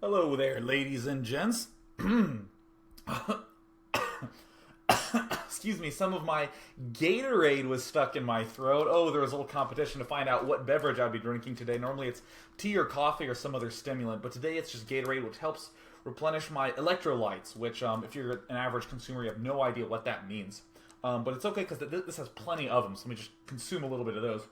Hello there, ladies and gents. Excuse me, some of my Gatorade was stuck in my throat. Oh, there was a little competition to find out what beverage I'd be drinking today. Normally it's tea or coffee or some other stimulant, but today it's just Gatorade, which helps replenish my electrolytes, which if you're an average consumer, you have no idea what that means. But it's okay because this has plenty of them, so let me just consume a little bit of those.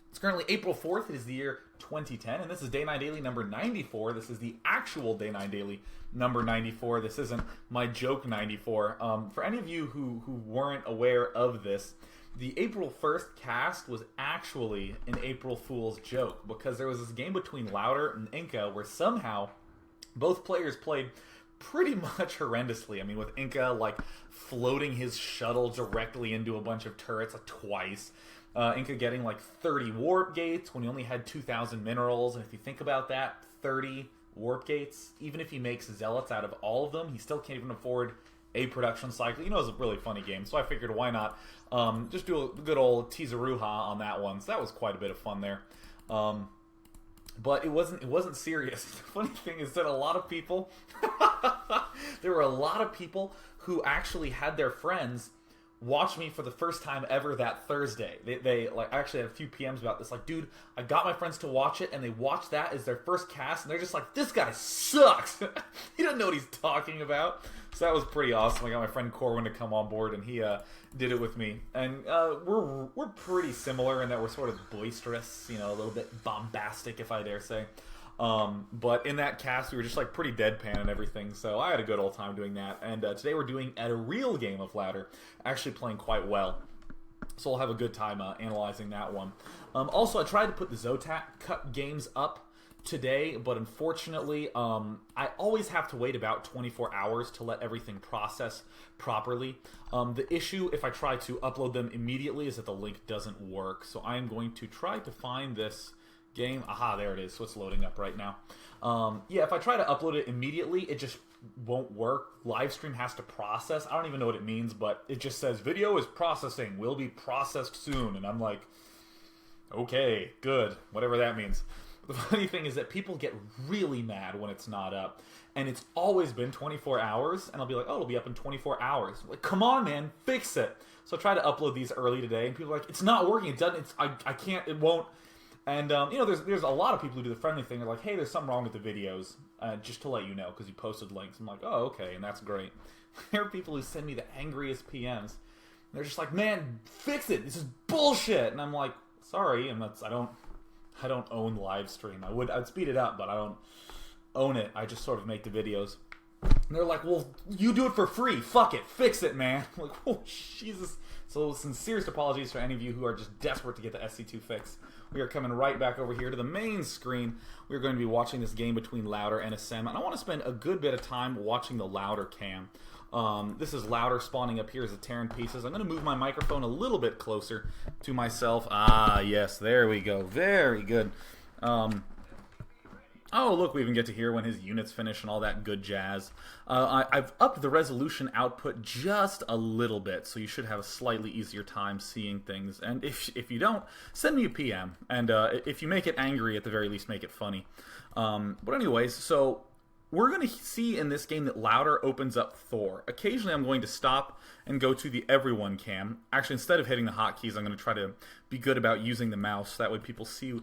It's currently April 4th. It is the year 2010, and this is Day 9 Daily number 94. This is the actual Day 9 Daily number 94. This isn't my joke 94. For any of you who weren't aware of this, the April 1st cast was actually an April Fool's joke because there was this game between Louder and Inca where somehow both players played pretty much horrendously. I mean, with Inca, like, floating his shuttle directly into a bunch of turrets, like, twice. Inca getting, like, 30 warp gates when he only had 2,000 minerals. And if you think about that, 30 warp gates, even if he makes zealots out of all of them, he still can't even afford a production cycle. You know, it's a really funny game, so I figured why not just do a good old teaseruha on that one. So that was quite a bit of fun there. But it wasn't serious. The funny thing is that a lot of people, there were a lot of people who actually had their friends watch me for the first time ever that Thursday. They like, I actually had a few PMs about this. Like, dude, I got my friends to watch it, and they watched that as their first cast, and they're just like, this guy sucks. He doesn't know what he's talking about. So that was pretty awesome. I got my friend Corwin to come on board, and he did it with me. And we're pretty similar in that we're sort of boisterous, you know, a little bit bombastic, if I dare say. But in that cast, we were just like pretty deadpan and everything, so I had a good old time doing that. And today we're doing a real game of Louder, actually playing quite well. So we'll have a good time analyzing that one. Also, I tried to put the Zotac Cup games up today, but unfortunately, I always have to wait about 24 hours to let everything process properly. The issue, if I try to upload them immediately, is that the link doesn't work. So I am going to try to find this game. Aha, there it is. So it's loading up right now. Yeah, if I try to upload it immediately, it just won't work. Livestream has to process. I don't even know what it means, but it just says video is processing, will be processed soon. And I'm like, okay, good, whatever that means. The funny thing is that people get really mad when it's not up. And it's always been 24 hours. And I'll be like, oh, it'll be up in 24 hours. I'm like, come on, man, fix it. So I try to upload these early today. And people are like, it's not working. It doesn't. I can't. It won't. And, you know, there's a lot of people who do the friendly thing. They're like, hey, there's something wrong with the videos, just to let you know, because you posted links. I'm like, oh, okay, and that's great. There are people who send me the angriest PMs. They're just like, man, fix it. This is bullshit. And I'm like, sorry, and I don't own live stream. I'd speed it up, but I don't own it. I just sort of make the videos. And they're like, well, you do it for free. Fuck it. Fix it, man. I'm like, oh, Jesus. So sincerest apologies for any of you who are just desperate to get the SC2 fix. We are coming right back over here to the main screen. We're going to be watching this game between Louder and Assem. And I want to spend a good bit of time watching the Louder cam. This is Louder spawning up here as a Terran Pieces. I'm going to move my microphone a little bit closer to myself. Ah, yes, there we go. Very good. Oh, look, we even get to hear when his units finish and all that good jazz. I've upped the resolution output just a little bit, so you should have a slightly easier time seeing things. And if you don't, send me a PM. And if you make it angry, at the very least, make it funny. But anyways, so we're going to see in this game that Louder opens up Thor. Occasionally, I'm going to stop and go to the everyone cam. Actually, instead of hitting the hotkeys, I'm going to try to be good about using the mouse. That way people see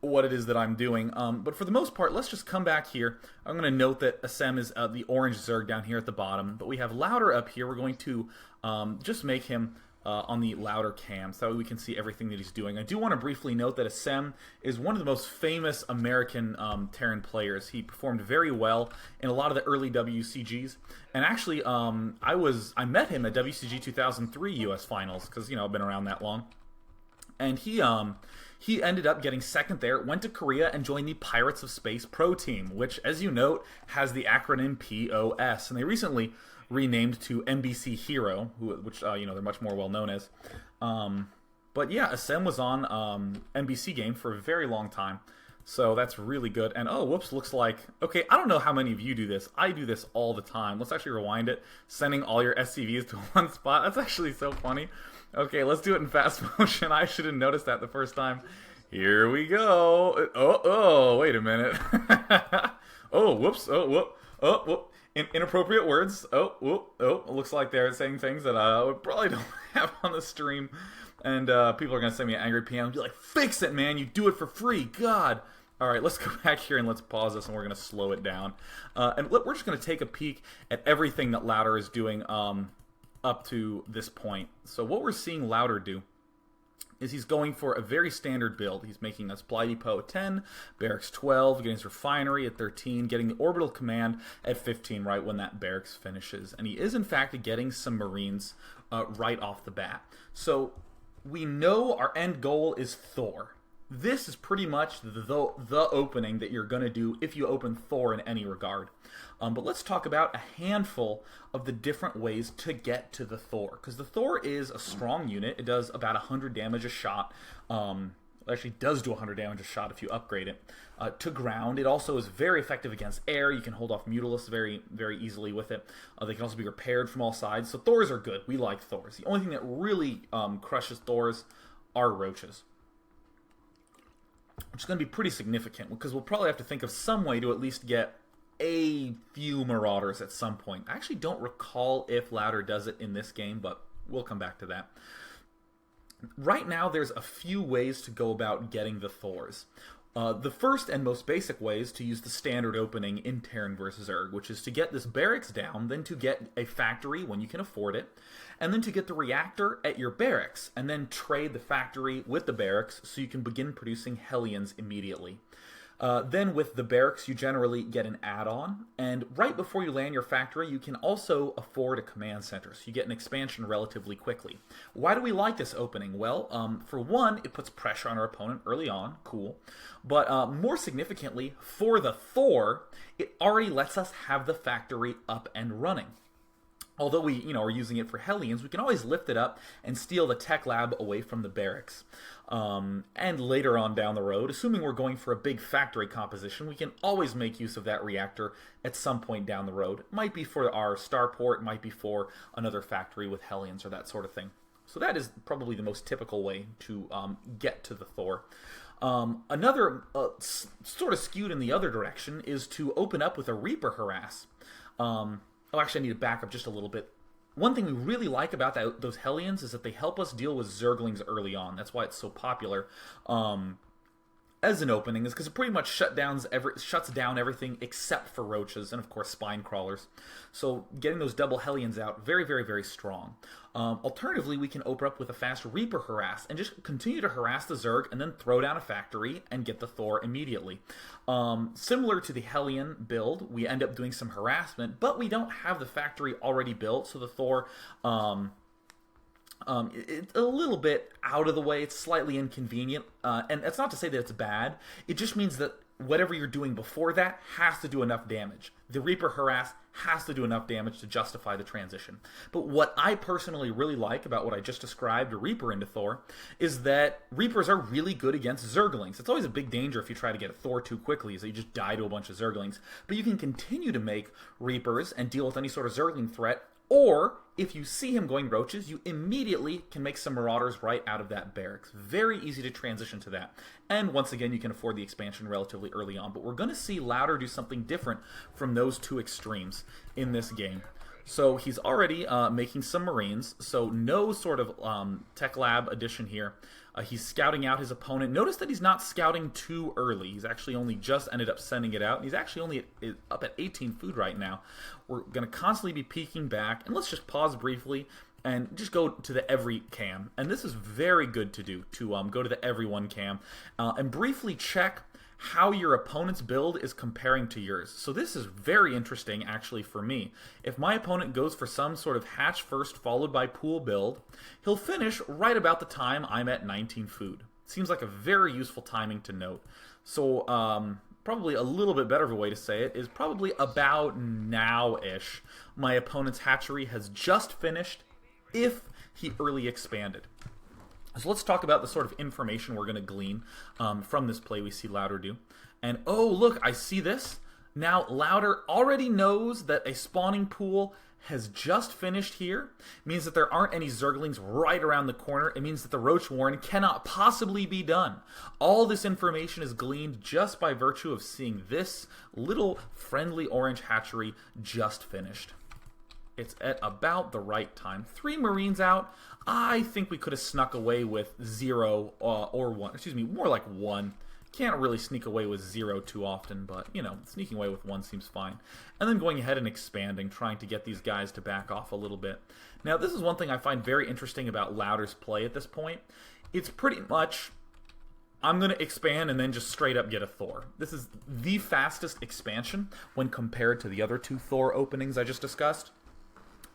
what it is that I'm doing. But for the most part, let's just come back here. I'm going to note that Assem is the orange Zerg down here at the bottom, but we have Louder up here. We're going to just make him on the Louder cam, so that way we can see everything that he's doing. I do want to briefly note that Assem is one of the most famous American Terran players. He performed very well in a lot of the early WCGs, and actually I met him at WCG 2003 US Finals, because, you know, I've been around that long. And he ended up getting second there, went to Korea, and joined the Pirates of Space Pro Team, which, as you note, has the acronym POS. And they recently renamed to NBC Hero, which, you know, they're much more well-known as. But yeah, Assem was on NBC Game for a very long time. So that's really good. And, oh, whoops, looks like... Okay, I don't know how many of you do this. I do this all the time. Let's actually rewind it. Sending all your SCVs to one spot. That's actually so funny. Okay, let's do it in fast motion. I should have noticed that the first time. Here we go. Oh, wait a minute. Oh, whoops. Oh, whoop. Oh, whoop. Inappropriate words. Oh, whoop. Oh, looks like they're saying things that I probably don't have on the stream. And people are going to send me an angry PM and be like, fix it, man. You do it for free. God. All right, let's go back here and let's pause this, and we're going to slow it down. And we're just going to take a peek at everything that Louder is doing up to this point. So what we're seeing Louder do is he's going for a very standard build. He's making a supply depot at 10, barracks 12, getting his refinery at 13, getting the orbital command at 15 right when that barracks finishes. And he is, in fact, getting some Marines right off the bat. So we know our end goal is Thor. This is pretty much the opening that you're going to do if you open Thor in any regard. But let's talk about a handful of the different ways to get to the Thor. Because the Thor is a strong unit. It does about 100 damage a shot. It actually does do 100 damage a shot if you upgrade it. To ground, it also is very effective against air. You can hold off Mutalisks very, very easily with it. They can also be repaired from all sides. So Thors are good. We like Thors. The only thing that really crushes Thors are Roaches, which is going to be pretty significant because we'll probably have to think of some way to at least get a few Marauders at some point. I actually don't recall if Louder does it in this game, but we'll come back to that. Right now, there's a few ways to go about getting the Thors. The first and most basic way is to use the standard opening in Terran vs. Zerg, which is to get this barracks down, then to get a factory when you can afford it, and then to get the reactor at your barracks, and then trade the factory with the barracks so you can begin producing Hellions immediately. Then with the barracks, you generally get an add-on, and right before you land your factory, you can also afford a command center, so you get an expansion relatively quickly. Why do we like this opening? Well, for one, it puts pressure on our opponent early on, cool, but more significantly, for the Thor, it already lets us have the factory up and running. Although we, are using it for Hellions, we can always lift it up and steal the tech lab away from the barracks. And later on down the road, assuming we're going for a big factory composition, we can always make use of that reactor at some point down the road. It might be for our starport, it might be for another factory with Hellions or that sort of thing. So that is probably the most typical way to get to the Thor. Another sort of skewed in the other direction is to open up with a Reaper Harass. Oh, actually, I need to back up just a little bit. One thing we really like about those Hellions is that they help us deal with Zerglings early on. That's why it's so popular as an opening, is because it pretty much shuts down everything except for Roaches and, of course, Spine Crawlers. So getting those double Hellions out, very, very, very strong. Alternatively, we can open up with a fast Reaper Harass and just continue to harass the Zerg and then throw down a factory and get the Thor immediately. Similar to the Hellion build, we end up doing some harassment, but we don't have the factory already built, so the Thor... it's a little bit out of the way. It's slightly inconvenient, and that's not to say that it's bad. It just means that whatever you're doing before that has to do enough damage. The Reaper Harass has to do enough damage to justify the transition. But what I personally really like about what I just described, a Reaper into Thor, is that Reapers are really good against Zerglings. It's always a big danger if you try to get a Thor too quickly, is that you just die to a bunch of Zerglings. But you can continue to make Reapers and deal with any sort of Zergling threat. Or, if you see him going Roaches, you immediately can make some Marauders right out of that barracks. Very easy to transition to that. And once again, you can afford the expansion relatively early on. But we're going to see Louder do something different from those two extremes in this game. So he's already making some Marines, so no sort of Tech Lab addition here. He's scouting out his opponent. Notice that he's not scouting too early. He's actually only just ended up sending it out. And he's actually only up at 18 food right now. We're going to constantly be peeking back. And let's just pause briefly and just go to the every cam. And this is very good to do, to go to the everyone cam and briefly check how your opponent's build is comparing to yours. So this is very interesting, actually, for me. If my opponent goes for some sort of hatch first followed by pool build, he'll finish right about the time I'm at 19 food. Seems like a very useful timing to note. So probably a little bit better of a way to say it is probably about now-ish. My opponent's hatchery has just finished if he early expanded. So let's talk about the sort of information we're going to glean from this play we see Louder do. And oh, look, I see this. Now, Louder already knows that a spawning pool has just finished here. It means that there aren't any Zerglings right around the corner. It means that the Roach Warren cannot possibly be done. All this information is gleaned just by virtue of seeing this little friendly orange hatchery just finished. It's at about the right time. 3 Marines out. I think we could have snuck away with 0 or 1. Excuse me, more like 1. Can't really sneak away with 0 too often, but, you know, sneaking away with 1 seems fine. And then going ahead and expanding, trying to get these guys to back off a little bit. Now, this is one thing I find very interesting about Louder's play at this point. It's pretty much, I'm going to expand and then just straight up get a Thor. This is the fastest expansion when compared to the other 2 Thor openings I just discussed.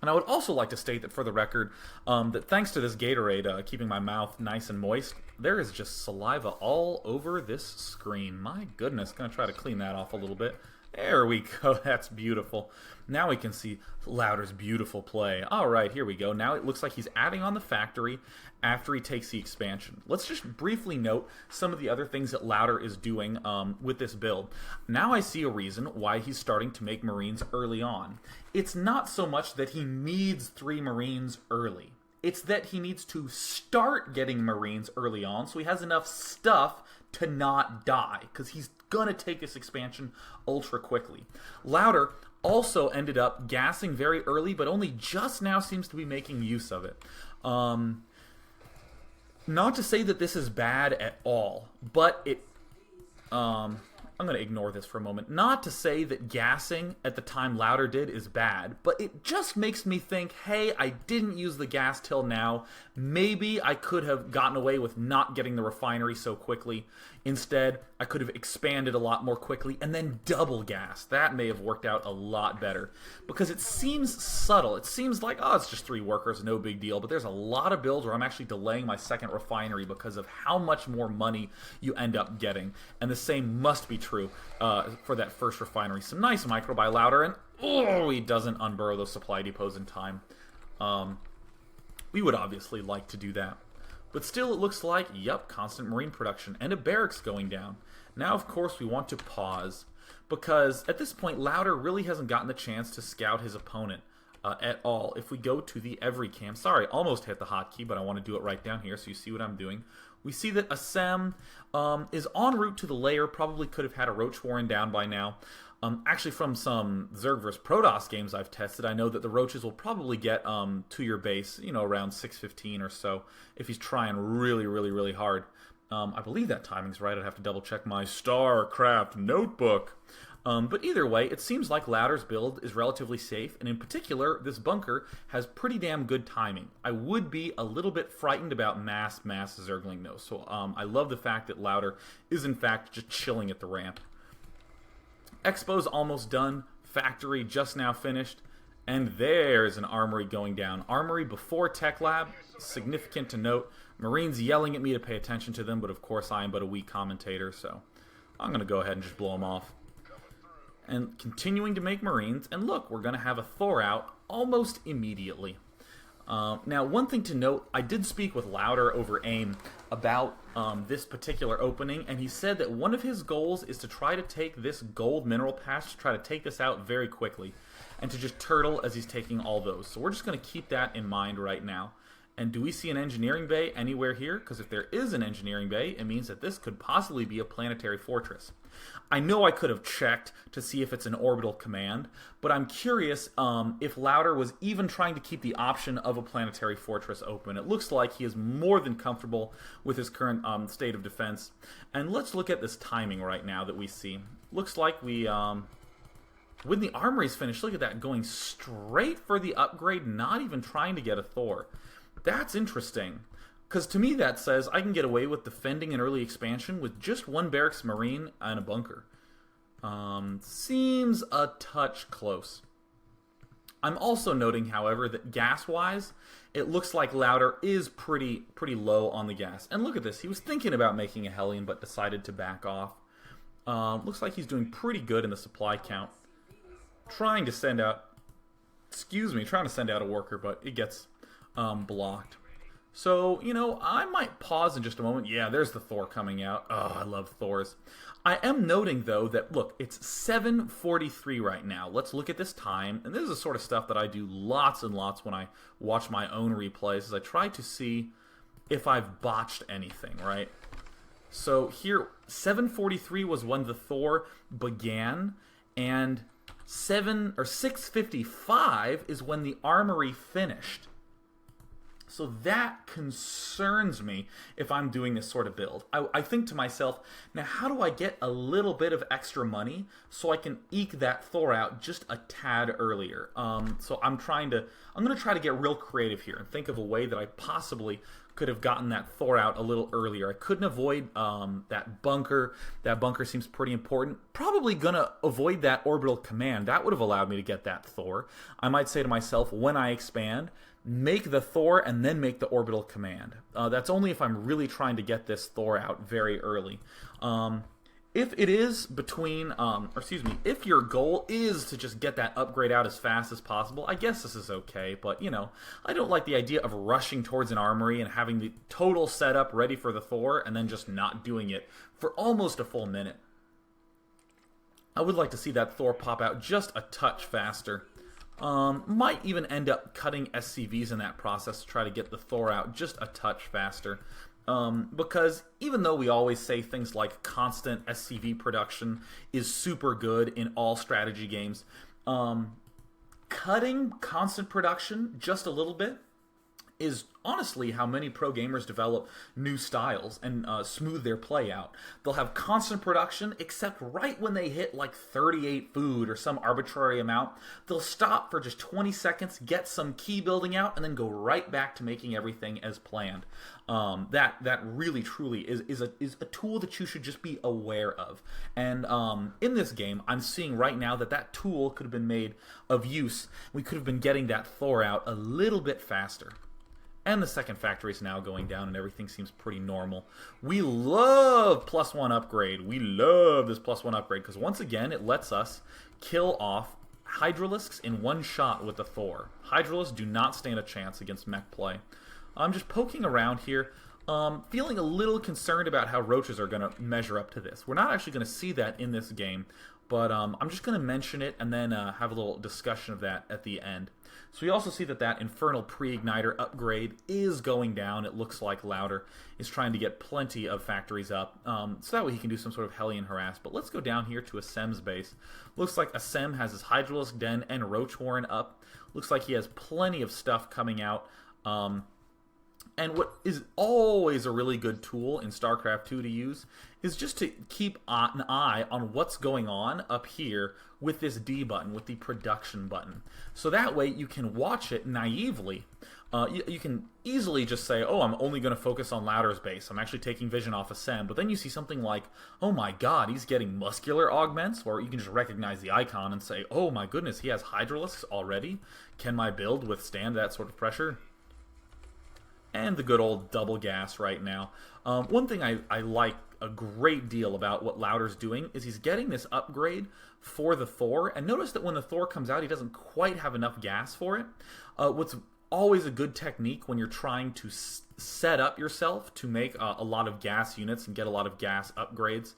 And I would also like to state that, for the record, that thanks to this Gatorade keeping my mouth nice and moist, there is just saliva all over this screen. My goodness, gonna try to clean that off a little bit. There we go, that's beautiful. Now we can see Louder's beautiful play. Alright, here we go. Now it looks like he's adding on the factory after he takes the expansion. Let's just briefly note some of the other things that Louder is doing with this build. Now I see a reason why he's starting to make Marines early on. It's not so much that he needs 3 Marines early. It's that he needs to start getting Marines early on so he has enough stuff to not die, because he's gonna take this expansion ultra quickly. Louder also ended up gassing very early, but only just now seems to be making use of it. Not to say that this is bad at all, but it... I'm going to ignore this for a moment. Not to say that gassing at the time Louder did is bad, but it just makes me think, hey, I didn't use the gas till now. Maybe I could have gotten away with not getting the refinery so quickly. Instead, I could have expanded a lot more quickly and then double gas. That may have worked out a lot better, because it seems subtle. It seems like, oh, it's just 3 workers, no big deal. But there's a lot of builds where I'm actually delaying my second refinery because of how much more money you end up getting. And the same must be true for that first refinery. Some nice micro by Louder, and oh, he doesn't unburrow those supply depots in time. We would obviously like to do that. But still, it looks like, yep, constant Marine production and a barracks going down. Now, of course, we want to pause, because at this point, Louder really hasn't gotten the chance to scout his opponent at all. If we go to the every cam, sorry, almost hit the hotkey, but I want to do it right down here so you see what I'm doing. We see that Assem is en route to the lair, probably could have had a Roach Warren down by now. Actually, from some Zerg vs. Protoss games I've tested, I know that the Roaches will probably get to your base, you know, around 6:15 or so, if he's trying really, really, really hard. I believe that timing's right. I'd have to double check my StarCraft notebook. But either way, it seems like Louder's build is relatively safe, and in particular, this bunker has pretty damn good timing. I would be a little bit frightened about mass Zergling though, so I love the fact that Louder is in fact just chilling at the ramp. Expo's almost done, factory just now finished, and there's an armory going down. Armory before Tech Lab, significant to note. Marines yelling at me to pay attention to them, but of course I am but a weak commentator, so I'm going to go ahead and just blow them off. And continuing to make Marines, and look, we're going to have a Thor out almost immediately. Now, one thing to note, I did speak with Louder over AIM about this particular opening, and he said that one of his goals is to try to take this gold mineral patch, to try to take this out very quickly, and to just turtle as he's taking all those. So we're just going to keep that in mind right now. And do we see an engineering bay anywhere here? Because if there is an engineering bay, it means that this could possibly be a planetary fortress. I know I could have checked to see if it's an orbital command, but I'm curious if Louder was even trying to keep the option of a planetary fortress open. It looks like he is more than comfortable with his current state of defense. And let's look at this timing right now that we see. Looks like we... when the armory's finished, look at that, going straight for the upgrade, not even trying to get a Thor. That's interesting, because to me that says I can get away with defending an early expansion with just 1 barracks marine and a bunker. Seems a touch close. I'm also noting, however, that gas-wise, it looks like Louder is pretty low on the gas. And look at this, he was thinking about making a Hellion, but decided to back off. Looks like he's doing pretty good in the supply count. Trying to send out a worker, but it gets... blocked. So, you know, I might pause in just a moment. Yeah, there's the Thor coming out. Oh, I love Thors. I am noting, though, that, look, it's 7:43 right now. Let's look at this time. And this is the sort of stuff that I do lots and lots when I watch my own replays, is I try to see if I've botched anything, right? So here, 7:43 was when the Thor began, and 6:55 is when the armory finished. So that concerns me if I'm doing this sort of build. I think to myself, now how do I get a little bit of extra money so I can eke that Thor out just a tad earlier? So I'm going to try to get real creative here and think of a way that I possibly could have gotten that Thor out a little earlier. I couldn't avoid that bunker. That bunker seems pretty important. Probably gonna avoid that orbital command. That would have allowed me to get that Thor. I might say to myself, when I expand, make the Thor and then make the orbital command. That's only if I'm really trying to get this Thor out very early. If it is between, if your goal is to just get that upgrade out as fast as possible, I guess this is okay. But, you know, I don't like the idea of rushing towards an armory and having the total setup ready for the Thor and then just not doing it for almost a full minute. I would like to see that Thor pop out just a touch faster. Might even end up cutting SCVs in that process to try to get the Thor out just a touch faster. Because even though we always say things like constant SCV production is super good in all strategy games, cutting constant production just a little bit is honestly how many pro gamers develop new styles and smooth their play out. They'll have constant production, except right when they hit like 38 food or some arbitrary amount, they'll stop for just 20 seconds, get some key building out, and then go right back to making everything as planned. That really truly is a tool that you should just be aware of. And in this game, I'm seeing right now that tool could have been made of use. We could have been getting that Thor out a little bit faster. And the second factory is now going down, and everything seems pretty normal. We love +1 upgrade. We love this +1 upgrade, because once again, it lets us kill off Hydralisks in one shot with the Thor. Hydralisks do not stand a chance against mech play. I'm just poking around here, feeling a little concerned about how roaches are going to measure up to this. We're not actually going to see that in this game, but I'm just going to mention it and then have a little discussion of that at the end. So we also see that Infernal Pre-Igniter upgrade is going down. It looks like Louder is trying to get plenty of factories up, so that way he can do some sort of Hellion harass. But let's go down here to Assem's base. Looks like Assem has his Hydralisk Den and Roach Warren up. Looks like he has plenty of stuff coming out. And what is always a really good tool in StarCraft 2 to use is just to keep an eye on what's going on up here with this D button, with the production button. So that way you can watch it naively. You can easily just say, oh, I'm only going to focus on Louder's base. I'm actually taking vision off Assem. But then you see something like, oh my god, he's getting muscular augments. Or you can just recognize the icon and say, oh my goodness, he has Hydralisks already. Can my build withstand that sort of pressure? And the good old double gas right now. One thing I like a great deal about what Louder's doing is he's getting this upgrade for the Thor. And notice that when the Thor comes out, he doesn't quite have enough gas for it. What's always a good technique when you're trying to set up yourself to make a lot of gas units and get a lot of gas upgrades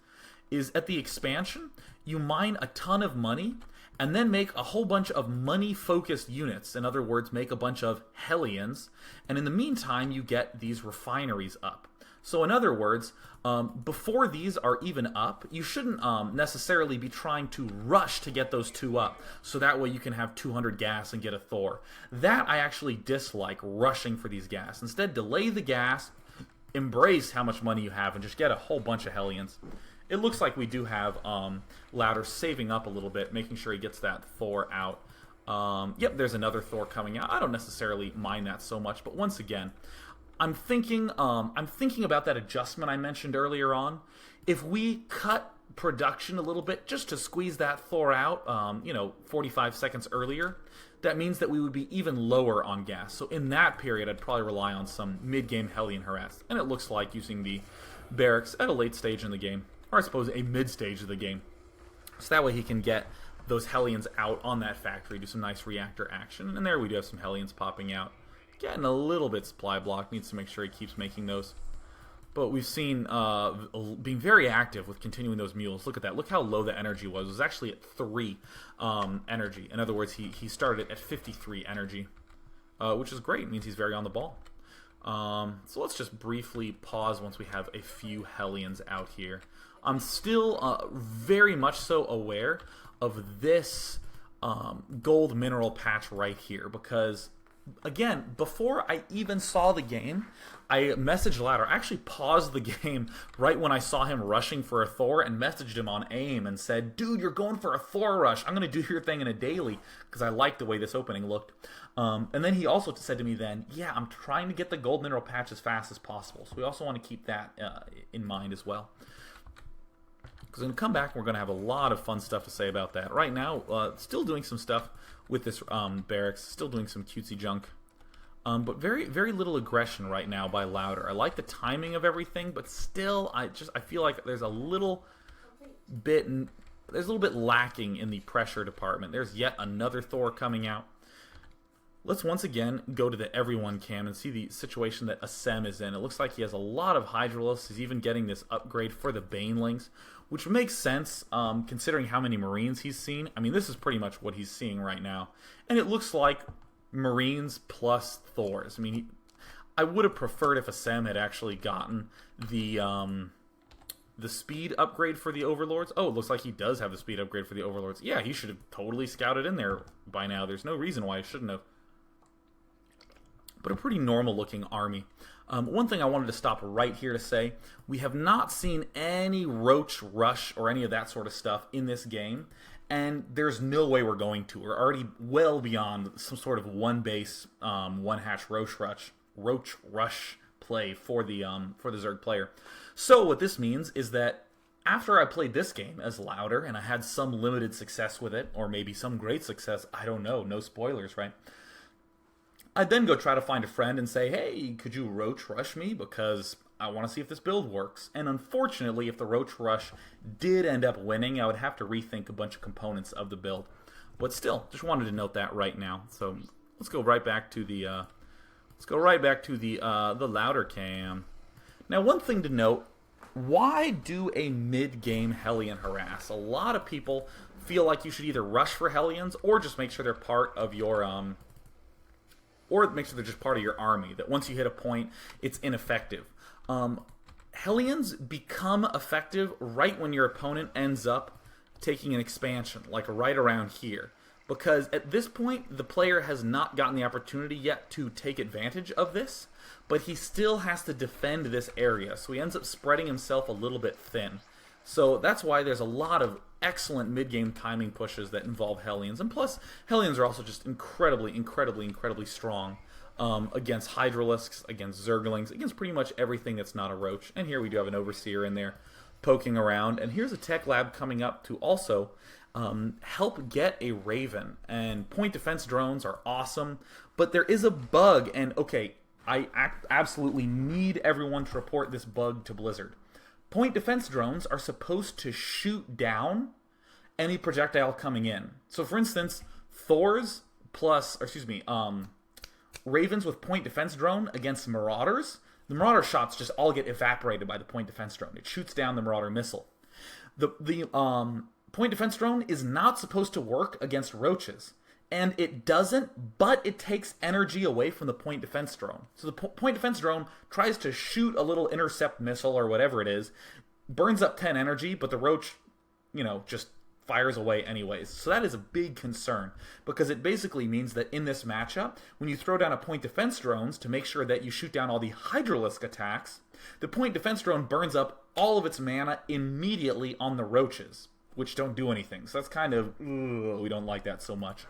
is at the expansion, you mine a ton of money and then make a whole bunch of money-focused units. In other words, make a bunch of Hellions, and in the meantime, you get these refineries up. So in other words, before these are even up, you shouldn't necessarily be trying to rush to get those two up, so that way you can have 200 gas and get a Thor. That I actually dislike, rushing for these gas. Instead, delay the gas, embrace how much money you have, and just get a whole bunch of Hellions. It looks like we do have Louder saving up a little bit, making sure he gets that Thor out. Yep, there's another Thor coming out. I don't necessarily mind that so much, but once again, I'm thinking about that adjustment I mentioned earlier on. If we cut production a little bit just to squeeze that Thor out, 45 seconds earlier, that means that we would be even lower on gas. So in that period, I'd probably rely on some mid-game Hellion harass. And it looks like using the barracks at a late stage in the game. Or I suppose a mid-stage of the game. So that way he can get those Hellions out on that factory, do some nice reactor action. And there we do have some Hellions popping out. getting a little bit supply block. Needs to make sure he keeps making those. But we've seen being very active with continuing those mules. Look at that. Look how low the energy was. It was actually at 3 energy. In other words, he started at 53 energy, which is great. It means he's very on the ball. So let's just briefly pause once we have a few Hellions out here. I'm still very much so aware of this gold mineral patch right here because, again, before I even saw the game, I messaged Ladder. I actually paused the game right when I saw him rushing for a Thor and messaged him on AIM and said, dude, you're going for a Thor rush. I'm going to do your thing in a daily because I liked the way this opening looked. And then he also said to me then, yeah, I'm trying to get the gold mineral patch as fast as possible. So we also want to keep that in mind as well. Because when we come back, we're going to have a lot of fun stuff to say about that. Right now, still doing some stuff with this barracks, still doing some cutesy junk. But very, very little aggression right now by Louder. I like the timing of everything, but still, I feel like there's a little bit lacking in the pressure department. There's yet another Thor coming out. Let's once again go to the everyone cam and see the situation that Assem is in. It looks like he has a lot of Hydralisks. He's even getting this upgrade for the Banelings, which makes sense considering how many Marines he's seen. I mean, this is pretty much what he's seeing right now. And it looks like Marines plus Thors. I mean, I would have preferred if Assem had actually gotten the speed upgrade for the Overlords. Oh, it looks like he does have the speed upgrade for the Overlords. Yeah, he should have totally scouted in there by now. There's no reason why he shouldn't have. But a pretty normal-looking army. One thing I wanted to stop right here to say, we have not seen any Roach Rush or any of that sort of stuff in this game, and there's no way we're going to. We're already well beyond some sort of one-base, one-hatch Roach Rush play for the Zerg player. So what this means is that after I played this game as Louder, and I had some limited success with it, or maybe some great success, I don't know, no spoilers, right? I'd then go try to find a friend and say, hey, could you Roach Rush me? Because I want to see if this build works. And unfortunately, if the Roach Rush did end up winning, I would have to rethink a bunch of components of the build. But still, just wanted to note that right now. So let's go right back to the the Louder cam. Now, one thing to note, why do a mid-game Hellion harass? A lot of people feel like you should either rush for Hellions or just make sure they're part of your or make sure they're just part of your army, that once you hit a point, it's ineffective. Hellions become effective right when your opponent ends up taking an expansion, like right around here. Because at this point, the player has not gotten the opportunity yet to take advantage of this, but he still has to defend this area, so he ends up spreading himself a little bit thin. So that's why there's a lot of excellent mid-game timing pushes that involve Hellions. And plus, Hellions are also just incredibly strong against Hydralisks, against Zerglings, against pretty much everything that's not a Roach. And here we do have an Overseer in there poking around. And here's a Tech Lab coming up to also help get a Raven. And point defense drones are awesome, but there is a bug. And okay, I absolutely need everyone to report this bug to Blizzard. Point defense drones are supposed to shoot down any projectile coming in. So, for instance, Thors Ravens with point defense drone against Marauders, the Marauder shots just all get evaporated by the point defense drone. It shoots down the Marauder missile. The point defense drone is not supposed to work against Roaches. And it doesn't, but it takes energy away from the point defense drone. So the point defense drone tries to shoot a little intercept missile or whatever it is, burns up 10 energy, but the Roach, just fires away anyways. So that is a big concern, because it basically means that in this matchup, when you throw down a point defense drones to make sure that you shoot down all the Hydralisk attacks, the point defense drone burns up all of its mana immediately on the Roaches, which don't do anything. So that's kind of, we don't like that so much.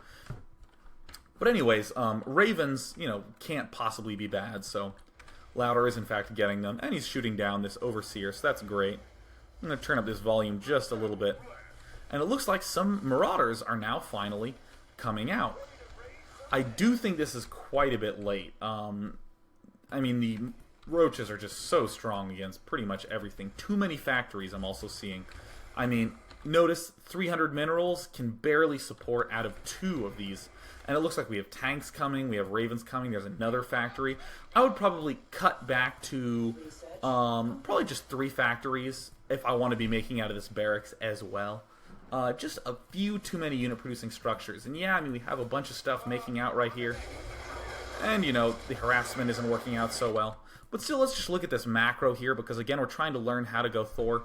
But anyways, Ravens, can't possibly be bad, so Louder is in fact getting them, and he's shooting down this Overseer, so that's great. I'm going to turn up this volume just a little bit. And it looks like some Marauders are now finally coming out. I do think this is quite a bit late. I mean, the Roaches are just so strong against pretty much everything. Too many factories I'm also seeing. I mean, Notice 300 minerals can barely support out of 2 of these. And it looks like we have tanks coming, we have ravens coming, there's another factory. I would probably cut back to probably just 3 factories if I want to be making out of this barracks as well. Just a few too many unit producing structures. And yeah, I mean, we have a bunch of stuff making out right here. And, you know, the harassment isn't working out so well. But still, let's just look at this macro here, because again, we're trying to learn how to go Thor.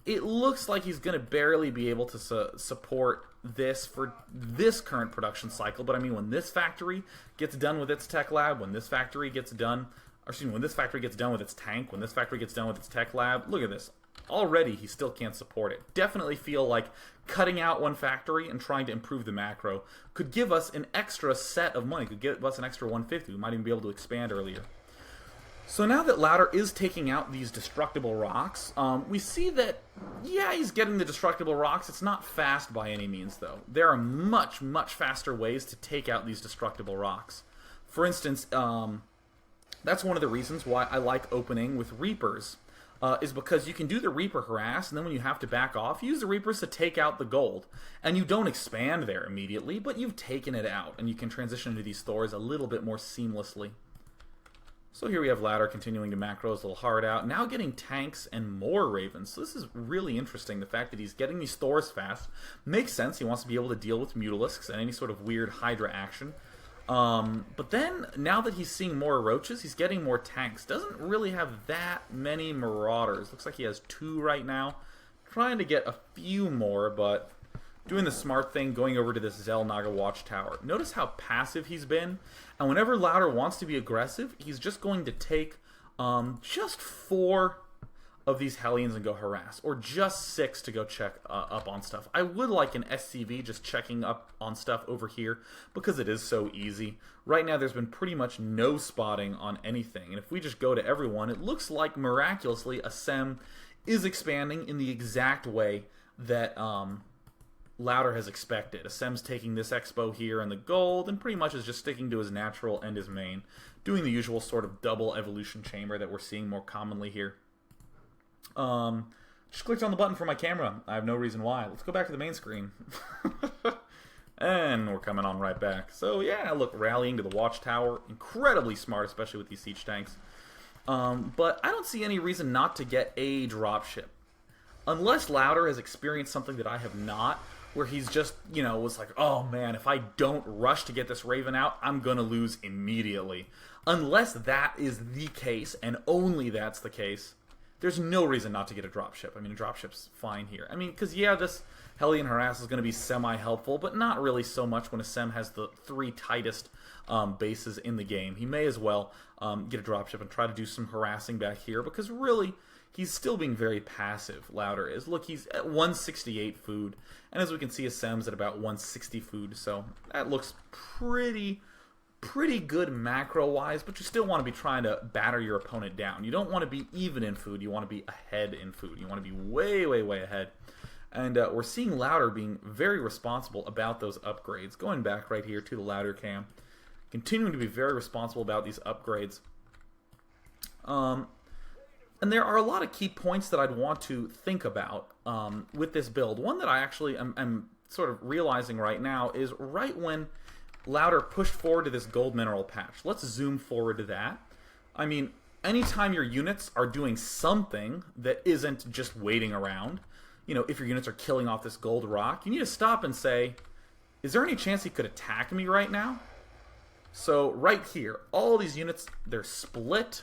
It looks like he's going to barely be able to support this for this current production cycle. But I mean, when this factory gets done with its tech lab, when this factory gets done, or excuse me, when this factory gets done with its tank, when this factory gets done with its tech lab, look at this. Already, he still can't support it. Definitely feel like cutting out one factory and trying to improve the macro could give us an extra set of money, could give us an extra 150. We might even be able to expand earlier. So now that Louder is taking out these destructible rocks, we see that, yeah, he's getting the destructible rocks. It's not fast by any means, though. There are much, much faster ways to take out these destructible rocks. For instance, that's one of the reasons why I like opening with Reapers, is because you can do the Reaper harass, and then when you have to back off, use the Reapers to take out the gold. And you don't expand there immediately, but you've taken it out, and you can transition into these Thors a little bit more seamlessly. So here we have Louder continuing to macro his little heart out, now getting tanks and more ravens. So this is really interesting, the fact that he's getting these Thors fast. Makes sense, he wants to be able to deal with Mutalisks and any sort of weird Hydra action. But then, now that he's seeing more roaches, he's getting more tanks. Doesn't really have that many marauders. Looks like he has 2 right now. Trying to get a few more, but doing the smart thing, going over to this Xel'Naga watchtower. Notice how passive he's been, and whenever Louder wants to be aggressive, he's just going to take just 4 of these Hellions and go harass, or just 6 to go check up on stuff. I would like an SCV just checking up on stuff over here, because it is so easy. Right now there's been pretty much no spotting on anything, and if we just go to everyone, it looks like miraculously Assem is expanding in the exact way that Louder has expected. Assem's taking this expo here and the gold, and pretty much is just sticking to his natural and his main, doing the usual sort of double evolution chamber that we're seeing more commonly here. Just clicked on the button for my camera. I have no reason why. Let's go back to the main screen. And we're coming on right back. So yeah, look, rallying to the watchtower. Incredibly smart, especially with these siege tanks. But I don't see any reason not to get a dropship. Unless Louder has experienced something that I have not, where he's just, you know, was like, oh man, if I don't rush to get this Raven out, I'm gonna lose immediately. Unless that is the case, and only that's the case, there's no reason not to get a dropship. I mean, a dropship's fine here. I mean, because yeah, this Hellion Harass is going to be semi-helpful, but not really so much when Assem has the 3 tightest bases in the game. He may as well get a dropship and try to do some harassing back here, because really, he's still being very passive, Louder is. Look, he's at 168 food, and as we can see, Assem's at about 160 food, so that looks pretty good macro-wise, but you still want to be trying to batter your opponent down. You don't want to be even in food, you want to be ahead in food. You want to be way, way, way ahead. And we're seeing Louder being very responsible about those upgrades. Going back right here to the Louder cam. Continuing to be very responsible about these upgrades. And there are a lot of key points that I'd want to think about with this build. One that I actually am sort of realizing right now is right when Louder pushed forward to this gold mineral patch. Let's zoom forward to that. I mean, anytime your units are doing something that isn't just waiting around, you know, if your units are killing off this gold rock, you need to stop and say, is there any chance he could attack me right now? So right here, all these units, they're split.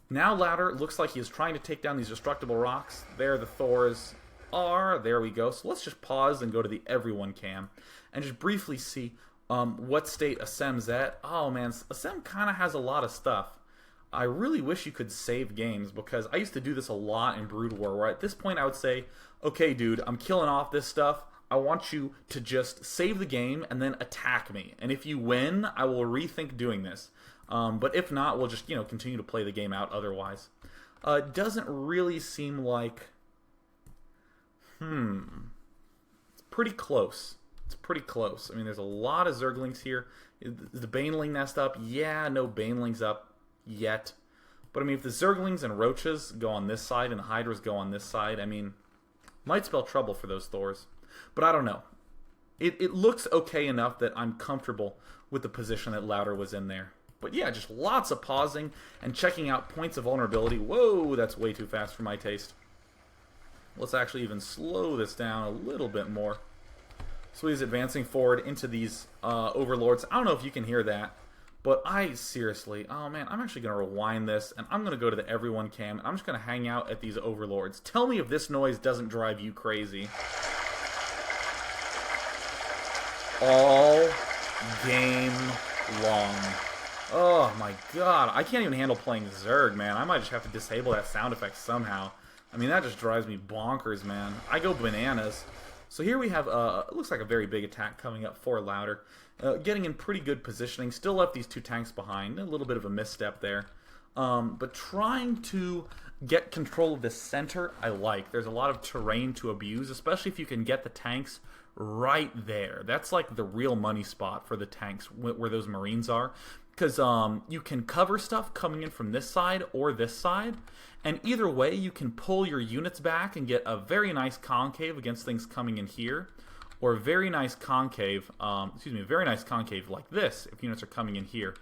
Now Louder looks like he is trying to take down these destructible rocks. There the Thors are. There we go. So let's just pause and go to the everyone cam and just briefly see what state Assem's at. Oh man, Assem kind of has a lot of stuff. I really wish you could save games, because I used to do this a lot in Brood War, where at this point I would say, okay dude, I'm killing off this stuff. I want you to just save the game and then attack me. And if you win, I will rethink doing this. But if not, we'll just, you know, continue to play the game out otherwise. Doesn't really seem like... It's pretty close. It's pretty close. I mean, there's a lot of Zerglings here. Is the Baneling nest up? Yeah, no Banelings up yet. But I mean, if the Zerglings and Roaches go on this side and the Hydras go on this side, I mean, Might spell trouble for those Thors. But I don't know. It looks okay enough that I'm comfortable with the position that Louder was in there. But yeah, just lots of pausing and checking out points of vulnerability. Whoa, that's way too fast for my taste. Let's actually even slow this down a little bit more. So he's advancing forward into these overlords. I don't know if you can hear that, but I seriously, oh man, I'm actually going to rewind this, and I'm going to go to the everyone cam, and I'm just going to hang out at these overlords. Tell me if this noise doesn't drive you crazy. All game long. Oh my god, I can't even handle playing Zerg, man. I might just have to disable that sound effect somehow. I mean, that just drives me bonkers, man. I go bananas. So here we have, it looks like a very big attack coming up for Louder. Getting in pretty good positioning. Still left these two tanks behind. A little bit of a misstep there. But trying to get control of the center, I like. There's a lot of terrain to abuse, especially if you can get the tanks right there. That's like the real money spot for the tanks, where those Marines are. Because you can cover stuff coming in from this side or this side, and either way you can pull your units back and get a very nice concave against things coming in here, or a very nice concave, very nice concave like this if units are coming in here.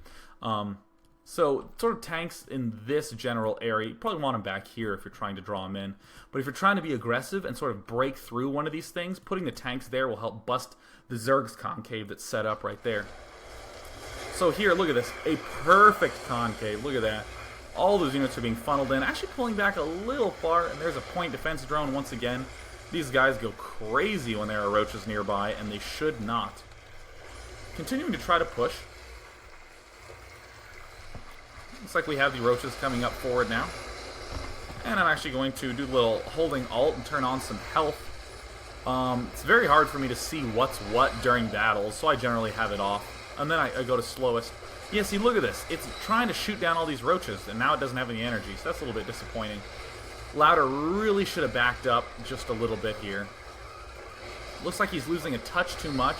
So sort of tanks in this general area, you probably want them back here if you're trying to draw them in. But if you're trying to be aggressive and sort of break through one of these things, putting the tanks there will help bust the Zerg's concave that's set up right there. So here, look at this. A perfect concave. Look at that. All those units are being funneled in. Actually pulling back a little far, and there's a point defense drone once again. These guys go crazy when there are roaches nearby, and they should not. Continuing to try to push. Looks like we have the roaches coming up forward now. And I'm actually going to do a little holding alt and turn on some health. It's very hard for me to see what's what during battles, so I generally have it off. And then I go to slowest. Yeah, see, look at this. It's trying to shoot down all these roaches, and now it doesn't have any energy, so that's a little bit disappointing. Louder really should have backed up just a little bit here. Looks like he's losing a touch too much.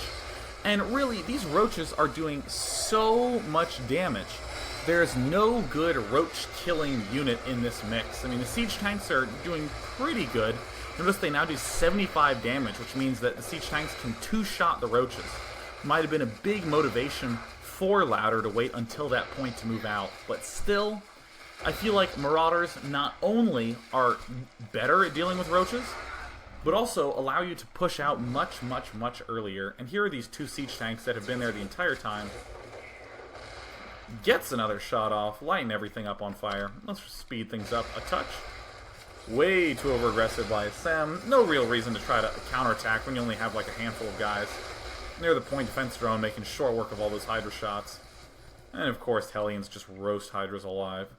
And really, these roaches are doing so much damage. There's no good roach-killing unit in this mix. I mean, the siege tanks are doing pretty good. Notice they now do 75 damage, which means that the siege tanks can two-shot the roaches. Might have been a big motivation for Louder to wait until that point to move out. But still, I feel like Marauders not only are better at dealing with roaches, but also allow you to push out much, much, much earlier. And here are these two siege tanks that have been there the entire time. Gets another shot off, lighting everything up on fire. Let's speed things up a touch. Way too over-aggressive by Assem. No real reason to try to counterattack when you only have like a handful of guys. Near the point defense drone, making short work of all those Hydra shots. And of course, Hellions just roast Hydras alive.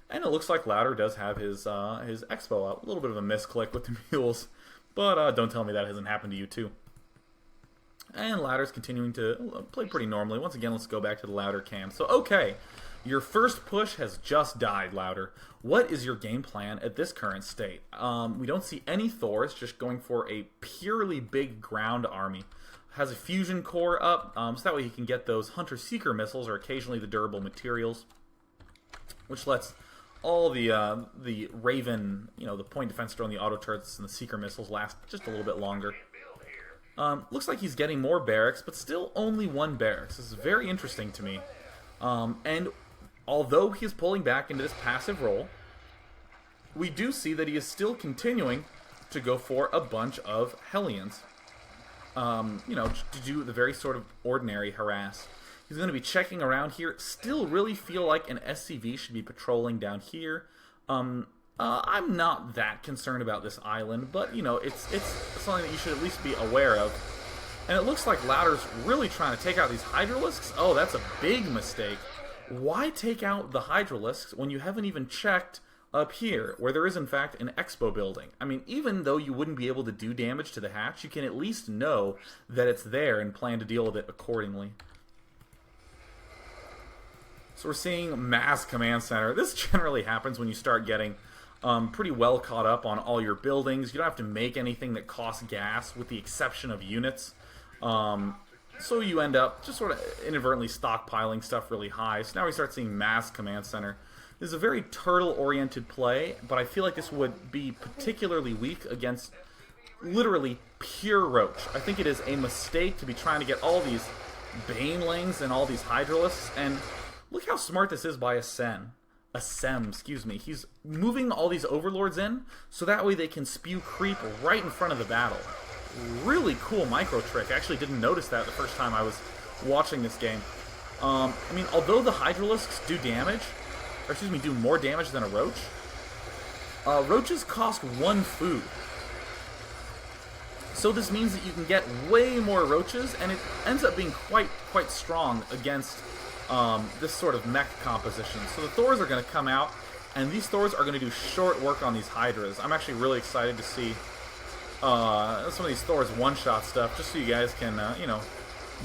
And it looks like Louder does have his Expo up. A little bit of a misclick with the mules. But don't tell me that hasn't happened to you too. And Louder's continuing to play pretty normally. Once again, let's go back to the Louder cam. So, okay, your first push has just died, Louder. What is your game plan at this current state? We don't see any Thors, just going for a purely big ground army. Has a fusion core up, so that way he can get those Hunter-Seeker missiles, or occasionally the durable materials, which lets all the Raven, the point defense drone, the auto turrets, and the Seeker missiles last just a little bit longer. Looks like he's getting more barracks, but still only one barracks. This is very interesting to me. And although he's pulling back into this passive role, we do see that he is still continuing to go for a bunch of Hellions. To do the very sort of ordinary harass. He's going to be checking around here. Still really feel like an SCV should be patrolling down here. I'm not that concerned about this island, but, it's something that you should at least be aware of. And it looks like Louder's really trying to take out these Hydralisks. Oh, that's a big mistake. Why take out the Hydralisks when you haven't even checked up here, where there is, in fact, an expo building? I mean, even though you wouldn't be able to do damage to the hatch, you can at least know that it's there and plan to deal with it accordingly. So we're seeing mass command center. This generally happens when you start getting pretty well caught up on all your buildings. You don't have to make anything that costs gas, with the exception of units. So you end up just sort of inadvertently stockpiling stuff really high. So now we start seeing mass command center. This is a very turtle-oriented play, but I feel like this would be particularly weak against literally pure roach. I think it is a mistake to be trying to get all these banelings and all these hydralisks, and look how smart this is by Assem, excuse me. He's moving all these overlords in, so that way they can spew creep right in front of the battle. Really cool micro trick. I actually didn't notice that the first time I was watching this game. I mean, although the hydralisks do damage, or excuse me, do more damage than a roach, roaches cost 1 food. So this means that you can get way more roaches, and it ends up being quite strong against this sort of mech composition. So the Thors are going to come out, and these Thors are going to do short work on these Hydras. I'm actually really excited to see some of these Thors one-shot stuff, just so you guys can, you know,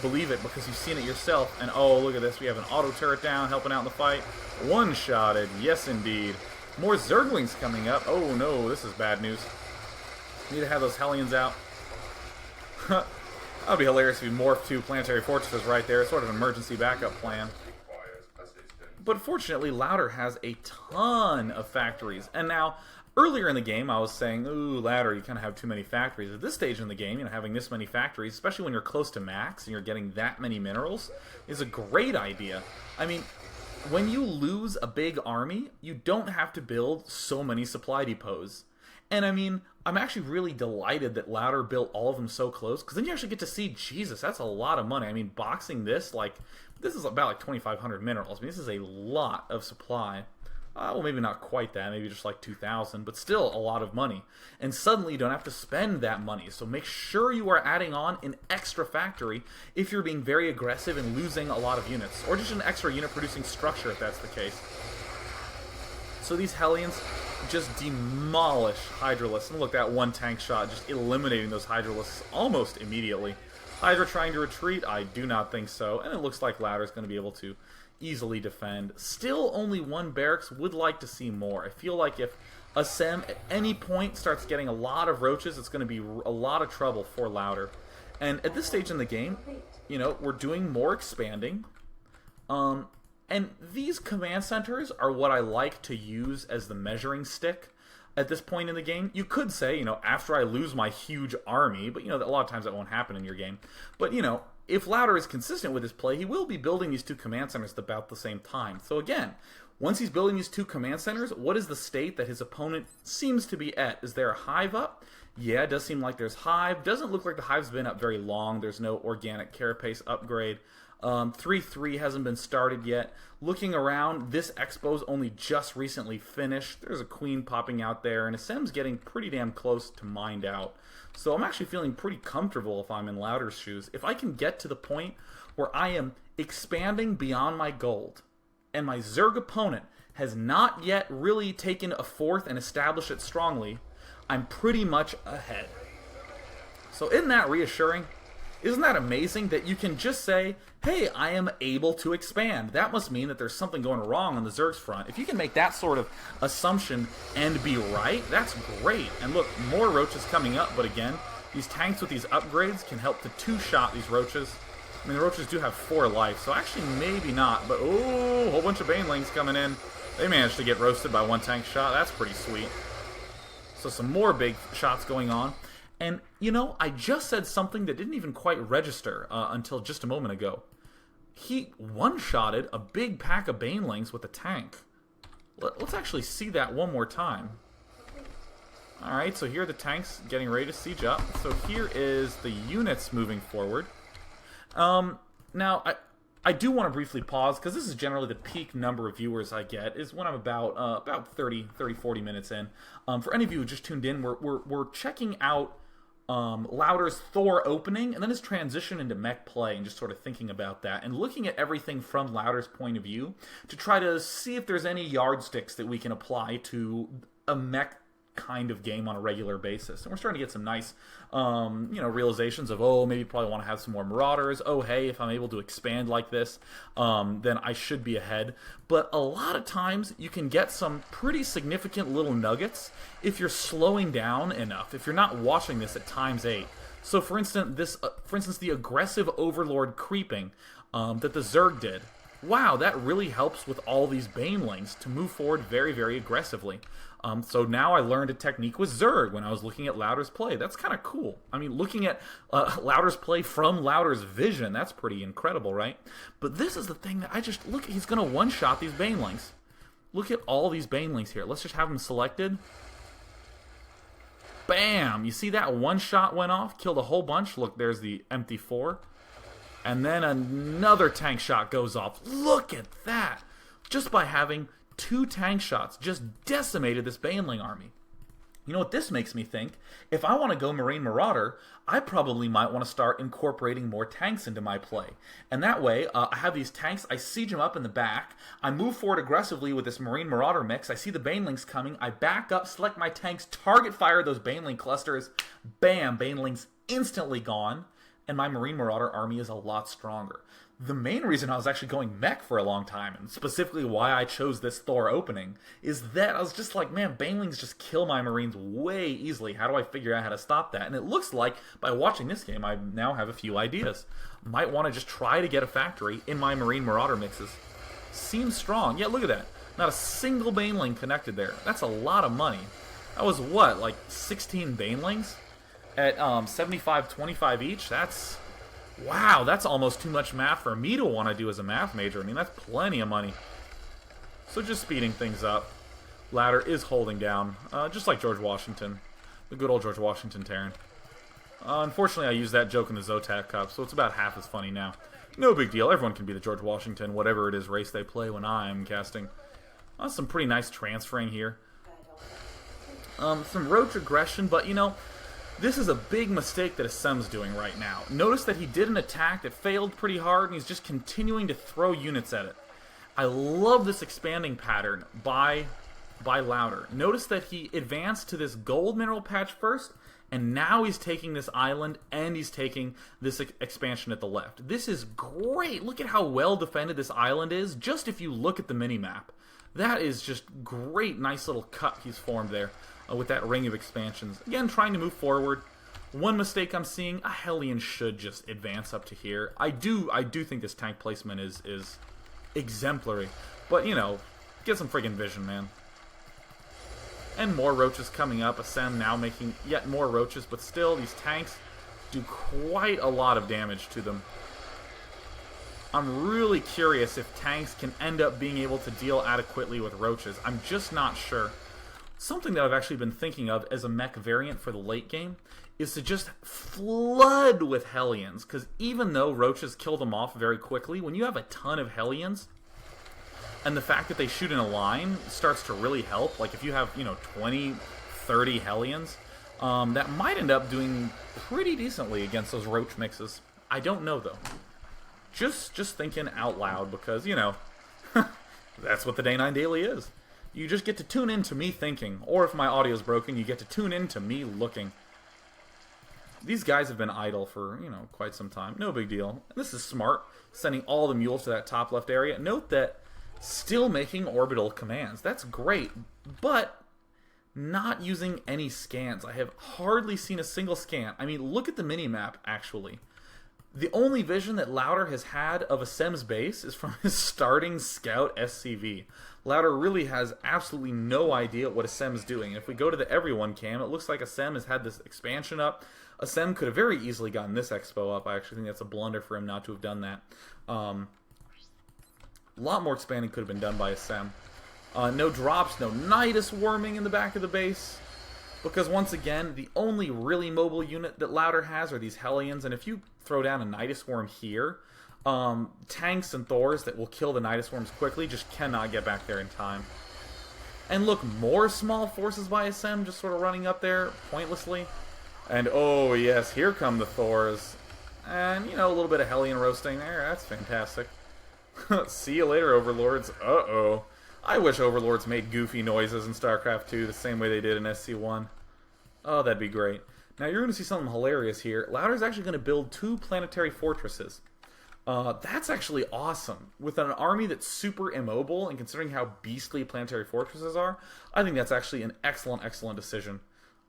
believe it, because you've seen it yourself. And oh, look at this, we have an auto turret down, helping out in the fight. One-shotted, yes indeed. More Zerglings coming up. Oh no, this is bad news. Need to have those Hellions out. That'd be hilarious if we morphed 2 planetary fortresses right there. Sort of an emergency backup plan. But fortunately, Louder has a ton of factories. And now, earlier in the game, I was saying, ooh, Louder, you kind of have too many factories. At this stage in the game, you know, having this many factories, especially when you're close to max and you're getting that many minerals, is a great idea. I mean, when you lose a big army, you don't have to build so many supply depots. And I mean, I'm actually really delighted that Louder built all of them so close, because then you actually get to see, Jesus, that's a lot of money. I mean, boxing this, like, this is about like 2,500 minerals. I mean, this is a lot of supply. Well, maybe not quite that, maybe just like 2,000, but still a lot of money. And suddenly you don't have to spend that money, so make sure you are adding on an extra factory if you're being very aggressive and losing a lot of units, or just an extra unit producing structure if that's the case. So these Hellions just demolish Hydralisks. And look, that one tank shot just eliminating those Hydralisks almost immediately. Hydra trying to retreat? I do not think so. And it looks like Louder's going to be able to easily defend. Still only 1 barracks. Would like to see more. I feel like if Assem at any point starts getting a lot of roaches, it's going to be a lot of trouble for Louder. And at this stage in the game, you know, we're doing more expanding. And these command centers are what I like to use as the measuring stick at this point in the game. You could say, you know, after I lose my huge army, but, you know, a lot of times that won't happen in your game. But, you know, if Louder is consistent with his play, he will be building these 2 command centers at about the same time. So again, once he's building these 2 command centers, what is the state that his opponent seems to be at? Is there a hive up? Yeah, it does seem like there's hive. Doesn't look like the hive's been up very long. There's no organic carapace upgrade. 3-3 hasn't been started yet. Looking around, this expo's only just recently finished. There's a queen popping out there, and Assem's getting pretty damn close to mined out. So I'm actually feeling pretty comfortable if I'm in Louder's shoes. If I can get to the point where I am expanding beyond my gold, and my Zerg opponent has not yet really taken a 4th and established it strongly, I'm pretty much ahead. So isn't that reassuring? Isn't that amazing that you can just say, hey, I am able to expand? That must mean that there's something going wrong on the Zerg's front. If you can make that sort of assumption and be right, that's great. And look, more roaches coming up, but again, these tanks with these upgrades can help to 2-shot these roaches. I mean, the roaches do have 4 life, so actually maybe not, but oh, a whole bunch of banelings coming in. They managed to get roasted by 1 tank shot. That's pretty sweet. So some more big shots going on. And, you know, I just said something that didn't even quite register until just a moment ago. He one-shotted a big pack of banelings with a tank. Let's actually see that one more time. Alright, so here are the tanks getting ready to siege up. So here is the units moving forward. Now, I do want to briefly pause, because this is generally the peak number of viewers I get, is when I'm about 30, 40 minutes in. For any of you who just tuned in, we're checking out Louder's Thor opening, and then his transition into mech play, and just sort of thinking about that, and looking at everything from Louder's point of view, to try to see if there's any yardsticks that we can apply to a mech kind of game on a regular basis. And we're starting to get some nice you know, realizations of, oh, maybe probably want to have some more Marauders. Oh, hey, if I'm able to expand like this, then I should be ahead. But a lot of times you can get some pretty significant little nuggets if you're slowing down enough, if you're not watching this at ×8. So for instance, the aggressive Overlord creeping that the Zerg did. Wow, that really helps with all these banelings to move forward very, very aggressively. So now I learned a technique with Zerg when I was looking at Louder's play. That's kind of cool. I mean, looking at Louder's play from Louder's vision, that's pretty incredible, right? But this is the thing that I just, look, he's going to one-shot these Banelings. Look at all these Banelings here. Let's just have them selected. Bam! You see that one shot went off, killed a whole bunch. Look, there's the empty 4. And then another tank shot goes off. Look at that! Just by having 2 tank shots, just decimated this Baneling army. You know what this makes me think? If I want to go Marine Marauder, I probably might want to start incorporating more tanks into my play. And that way, I have these tanks, I siege them up in the back, I move forward aggressively with this Marine Marauder mix, I see the Banelings coming, I back up, select my tanks, target fire those Baneling clusters, bam, Banelings instantly gone, and my Marine Marauder army is a lot stronger. The main reason I was actually going mech for a long time, and specifically why I chose this Thor opening, is that I was just like, man, Banelings just kill my Marines way easily. How do I figure out how to stop that? And it looks like, by watching this game, I now have a few ideas. Might want to just try to get a factory in my Marine Marauder mixes. Seems strong. Yeah, look at that. Not a single Baneling connected there. That's a lot of money. That was what, like 16 Banelings? At 75-25 each? That's... wow, that's almost too much math for me to want to do as a math major. I mean, that's plenty of money. So just speeding things up. Louder is holding down, just like George Washington. The good old George Washington Terran. Unfortunately, I used that joke in the Zotac Cup, so it's about half as funny now. No big deal. Everyone can be the George Washington, whatever it is race they play when I'm casting. Some pretty nice transferring here. Some roach aggression, but, you know... this is a big mistake that Assem's doing right now. Notice that he did an attack that failed pretty hard, and he's just continuing to throw units at it. I love this expanding pattern by Louder. Notice that he advanced to this gold mineral patch first, and now he's taking this island, and he's taking this expansion at the left. This is great! Look at how well defended this island is, just if you look at the mini-map. That is just great, nice little cut he's formed there. With that ring of expansions. Again, trying to move forward. One mistake I'm seeing, a Hellion should just advance up to here. I do think this tank placement is exemplary. But, you know, get some friggin' vision, man. And more roaches coming up. Assem now making yet more roaches, but still, these tanks do quite a lot of damage to them. I'm really curious if tanks can end up being able to deal adequately with roaches. I'm just not sure. Something that I've actually been thinking of as a mech variant for the late game is to just flood with Hellions, because even though roaches kill them off very quickly, when you have a ton of Hellions, and the fact that they shoot in a line starts to really help, like if you have, you know, 20, 30 Hellions, that might end up doing pretty decently against those roach mixes. I don't know, though. Just thinking out loud, because, you know, that's what the Day 9 Daily is. You just get to tune in to me thinking, or if my audio's broken, you get to tune in to me looking. These guys have been idle for, you know, quite some time. No big deal. And this is smart, sending all the mules to that top left area. Note that still making orbital commands. That's great, but not using any scans. I have hardly seen a single scan. I mean, look at the mini-map, actually. The only vision that Louder has had of Assem's base is from his starting scout SCV. Louder really has absolutely no idea what Assem's doing. And if we go to the Everyone cam, it looks like Assem has had this expansion up. Assem could have very easily gotten this expo up. I actually think that's a blunder for him not to have done that. A lot more expanding could have been done by Assem. No drops, no Nidus worming in the back of the base. Because once again, the only really mobile unit that Louder has are these Hellions, and if you throw down a Nidus worm here, tanks and Thors that will kill the Nidus worms quickly just cannot get back there in time. And look, more small forces by Assem just sort of running up there pointlessly. And oh yes, here come the Thors. And, you know, a little bit of Hellion roasting there. That's fantastic. See you later, Overlords. Uh-oh. I wish Overlords made goofy noises in StarCraft 2 the same way they did in SC1. Oh, that'd be great. Now, you're going to see something hilarious here. Louder's actually going to build 2 planetary fortresses. That's actually awesome. With an army that's super immobile, and considering how beastly planetary fortresses are, I think that's actually an excellent, excellent decision.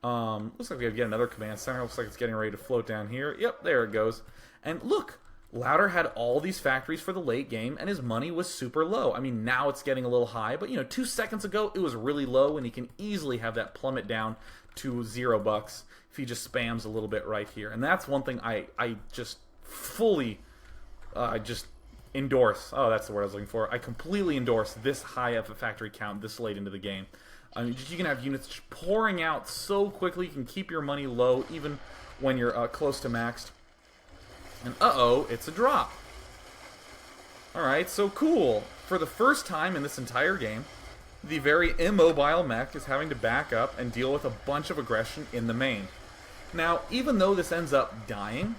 Looks like we have to get another command center. Looks like it's getting ready to float down here. Yep, there it goes. And look, Louder had all these factories for the late game, and his money was super low. I mean, now it's getting a little high, but 2 seconds ago it was really low, and he can easily have that plummet down to $0 if he just spams a little bit right here. And that's one thing I just fully just endorse. Oh, that's the word I was looking for. I completely endorse this high of a factory count this late into the game. I mean, you can have units just pouring out so quickly. You can keep your money low even when you're close to maxed. And uh-oh, it's a drop. Alright, so cool. For the first time in this entire game, the very immobile mech is having to back up and deal with a bunch of aggression in the main. Now, even though this ends up dying,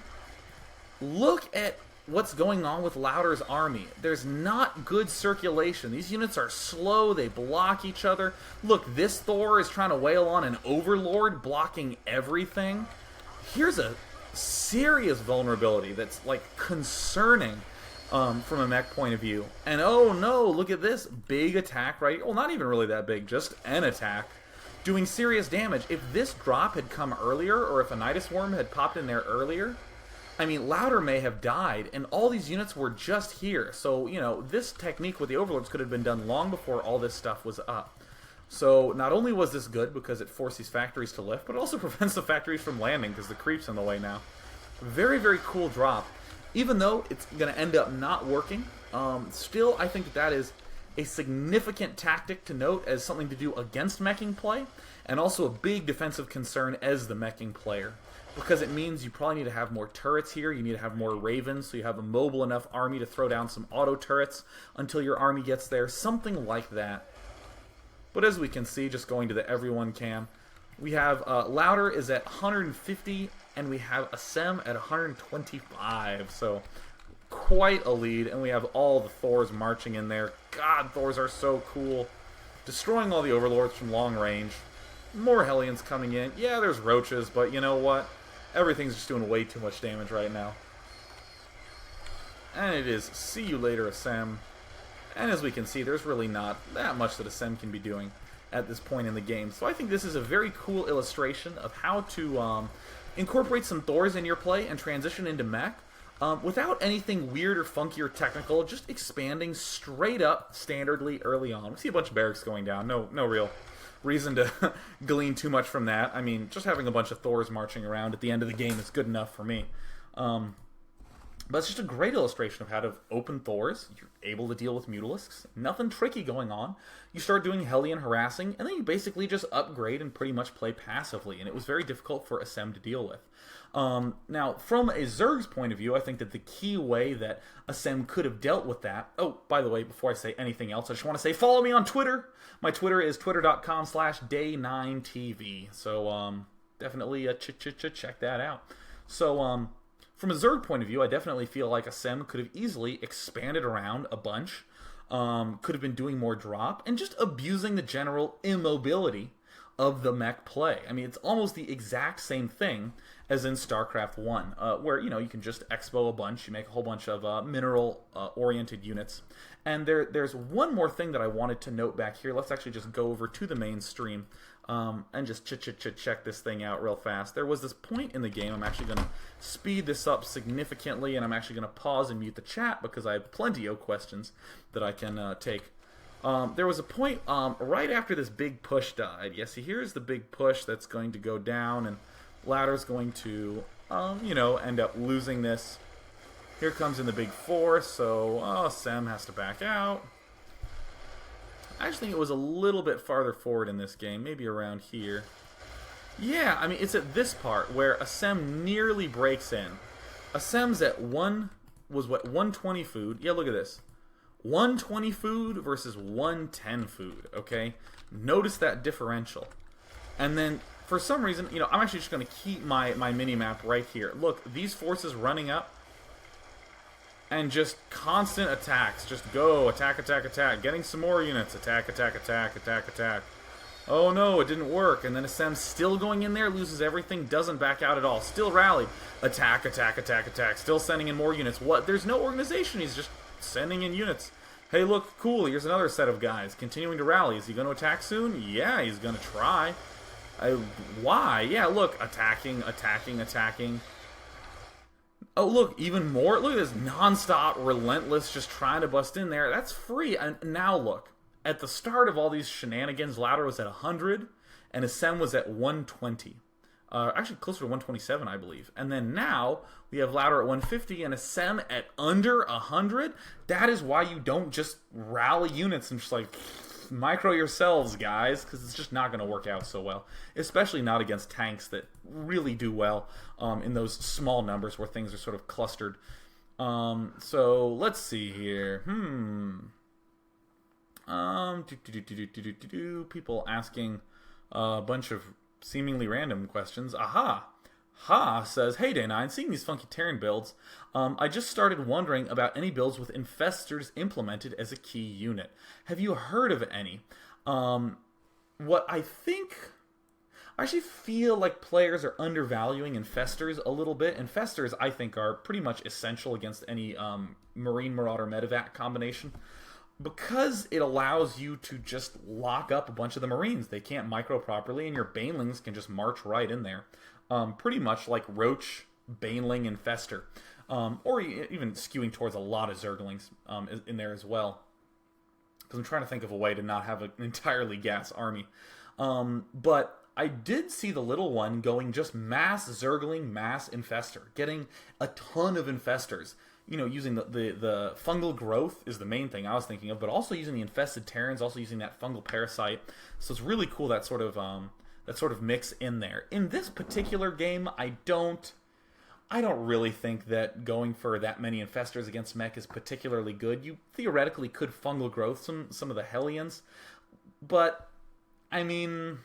look at what's going on with Louder's army. There's not good circulation. These units are slow, they block each other. Look, this Thor is trying to wail on an Overlord, blocking everything. Here's a serious vulnerability that's like concerning from a mech point of view. And oh no, look at this big attack right, well, not even really that big, just an attack doing serious damage. If this drop had come earlier, or if a Nidus Worm had popped in there earlier, I mean, Louder may have died, and all these units were just here. So, this technique with the Overlords could have been done long before all this stuff was up. So, not only was this good because it forced these factories to lift, but it also prevents the factories from landing because the creep's in the way now. Very, very cool drop. Even though it's going to end up not working, still, I think that is a significant tactic to note as something to do against meching play, and also a big defensive concern as the meching player. Because it means you probably need to have more turrets here, you need to have more Ravens, so you have a mobile enough army to throw down some auto turrets until your army gets there, something like that. But as we can see, just going to the everyone cam, we have Louder is at 150, and we have Assem at 125, so quite a lead, and we have all the Thors marching in there. God, Thors are so cool. Destroying all the Overlords from long range. More Hellions coming in. Yeah, there's Roaches, but you know what? Everything's just doing way too much damage right now. And it is see you later, Assem. And as we can see, there's really not that much that Assem can be doing at this point in the game. So I think this is a very cool illustration of how to incorporate some Thors in your play and transition into mech without anything weird or funky or technical, just expanding straight up standardly early on. We see a bunch of barracks going down. No real reason to glean too much from that. I mean, just having a bunch of Thors marching around at the end of the game is good enough for me. But it's just a great illustration of how to open Thors. You're able to deal with Mutalisks. Nothing tricky going on. You start doing Hellion harassing, and then you basically just upgrade and pretty much play passively. And it was very difficult for Assem to deal with. Now, from a Zerg's point of view, I think that the key way that Assem could have dealt with that... Oh, by the way, before I say anything else, I just want to say follow me on Twitter. My Twitter is twitter.com/day9tv. So, definitely check that out. So, from a Zerg point of view, I definitely feel like Assem could have easily expanded around a bunch, could have been doing more drop, and just abusing the general immobility of the mech play. I mean, it's almost the exact same thing as in StarCraft 1, where, you can just expo a bunch, you make a whole bunch of mineral-oriented units. And there's one more thing that I wanted to note back here. Let's actually just go over to the main stream and just check this thing out real fast. There was this point in the game, I'm actually going to speed this up significantly, and I'm actually going to pause and mute the chat because I have plenty of questions that I can take. There was a point right after this big push died. Yeah, see, here's the big push that's going to go down, and Louder's going to, end up losing this. Here comes in the big force, so Sem has to back out. I actually think it was a little bit farther forward in this game, maybe around here. Yeah, I mean, it's at this part where Assem nearly breaks in. Assem's at 120 food. Yeah, look at this. 120 food versus 110 food, okay? Notice that differential. And then, for some reason, I'm actually just going to keep my mini-map right here. Look, these forces running up, and just constant attacks. Just go, attack, attack, attack. Getting some more units. Attack, attack, attack, attack, attack. Oh no, it didn't work. And then Assem's still going in there, loses everything, doesn't back out at all. Still rally. Attack, attack, attack, attack. Still sending in more units. What? There's no organization. He's just sending in units. Hey, look, cool. Here's another set of guys continuing to rally. Is he going to attack soon? Yeah, he's going to try. Why? Yeah, look. Attacking, attacking, attacking. Oh, look, even more. Look at this nonstop, relentless, just trying to bust in there. That's free. And now look, at the start of all these shenanigans, Louder was at 100, and Assem was at 120. Actually, closer to 127, I believe. And then now, we have Louder at 150 and Assem at under 100. That is why you don't just rally units and just like micro yourselves, guys, because it's just not going to work out so well, especially not against tanks that really do well in those small numbers where things are sort of clustered. So let's see here. People asking a bunch of seemingly random questions. Ha says, hey Day9, seeing these funky Terran builds, I just started wondering about any builds with infestors implemented as a key unit. Have you heard of any? What I actually feel like players are undervaluing infestors a little bit. Infestors, I think, are pretty much essential against any Marine Marauder Medevac combination, because it allows you to just lock up a bunch of the Marines. They can't micro properly, and your Banelings can just march right in there. Pretty much like Roach, Baneling, and Fester. Or even skewing towards a lot of Zerglings in there as well. Because I'm trying to think of a way to not have an entirely gas army. But I did see the little one going just mass Zergling, mass Infestor. Getting a ton of Infestors. Using the fungal growth is the main thing I was thinking of, but also using the infested Terrans, also using that fungal parasite. So it's really cool, that sort of mix in there. In this particular game, I don't really think that going for that many infestors against mech is particularly good. You theoretically could fungal growth some of the Hellions, but I mean,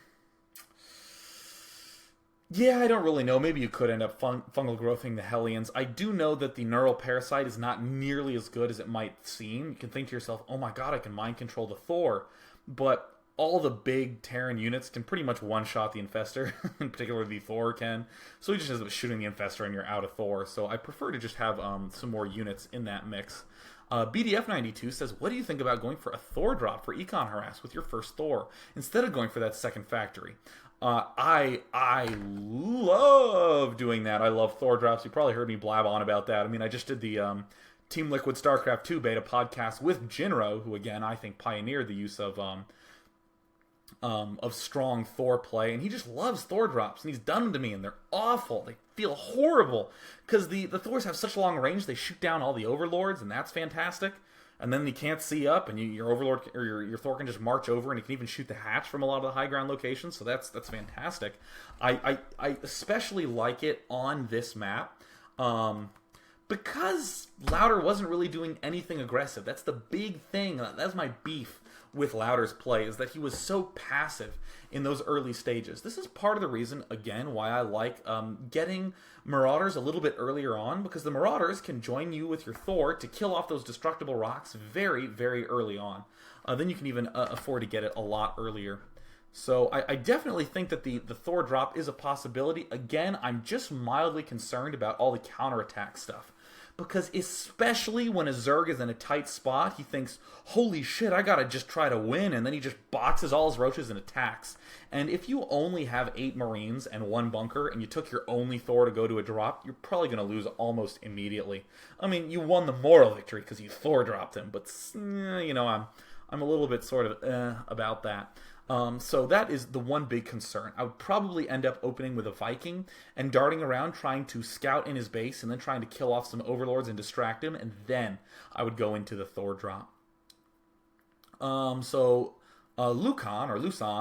yeah, I don't really know. Maybe you could end up fungal growthing the Hellions. I do know that the neural parasite is not nearly as good as it might seem. You can think to yourself, oh my god, I can mind control the Thor, but all the big Terran units can pretty much one-shot the Infestor, in particular the Thor can. So he just ends up shooting the Infestor and you're out of Thor. So I prefer to just have some more units in that mix. BDF92 says, what do you think about going for a Thor drop for Econ Harass with your first Thor, instead of going for that second factory? I love doing that. I love Thor drops. You probably heard me blab on about that. I mean, I just did the Team Liquid StarCraft 2 beta podcast with Jinro, who, again, I think pioneered the use of strong Thor play, and he just loves Thor drops, and he's done them to me, and they're awful. They feel horrible, because the Thors have such long range, they shoot down all the Overlords, and that's fantastic. And then you can't see up, and your Overlord or your Thor can just march over, and he can even shoot the hatch from a lot of the high ground locations. So that's fantastic. I especially like it on this map, because Louder wasn't really doing anything aggressive. That's the big thing. That's my beef with Louder's play, is that he was so passive in those early stages. This is part of the reason, again, why I like getting Marauders a little bit earlier on, because the Marauders can join you with your Thor to kill off those destructible rocks very, very early on. Then you can even afford to get it a lot earlier. So I definitely think that the Thor drop is a possibility. Again, I'm just mildly concerned about all the counterattack stuff. Because especially when a Zerg is in a tight spot, he thinks, holy shit, I gotta just try to win, and then he just boxes all his roaches and attacks. And if you only have 8 Marines and 1 bunker, and you took your only Thor to go to a drop, you're probably gonna lose almost immediately. I mean, you won the moral victory because you Thor dropped him, but, I'm a little bit sort of about that. So that is the one big concern. I would probably end up opening with a Viking and darting around trying to scout in his base and then trying to kill off some Overlords and distract him, and then I would go into the Thor drop. Lucan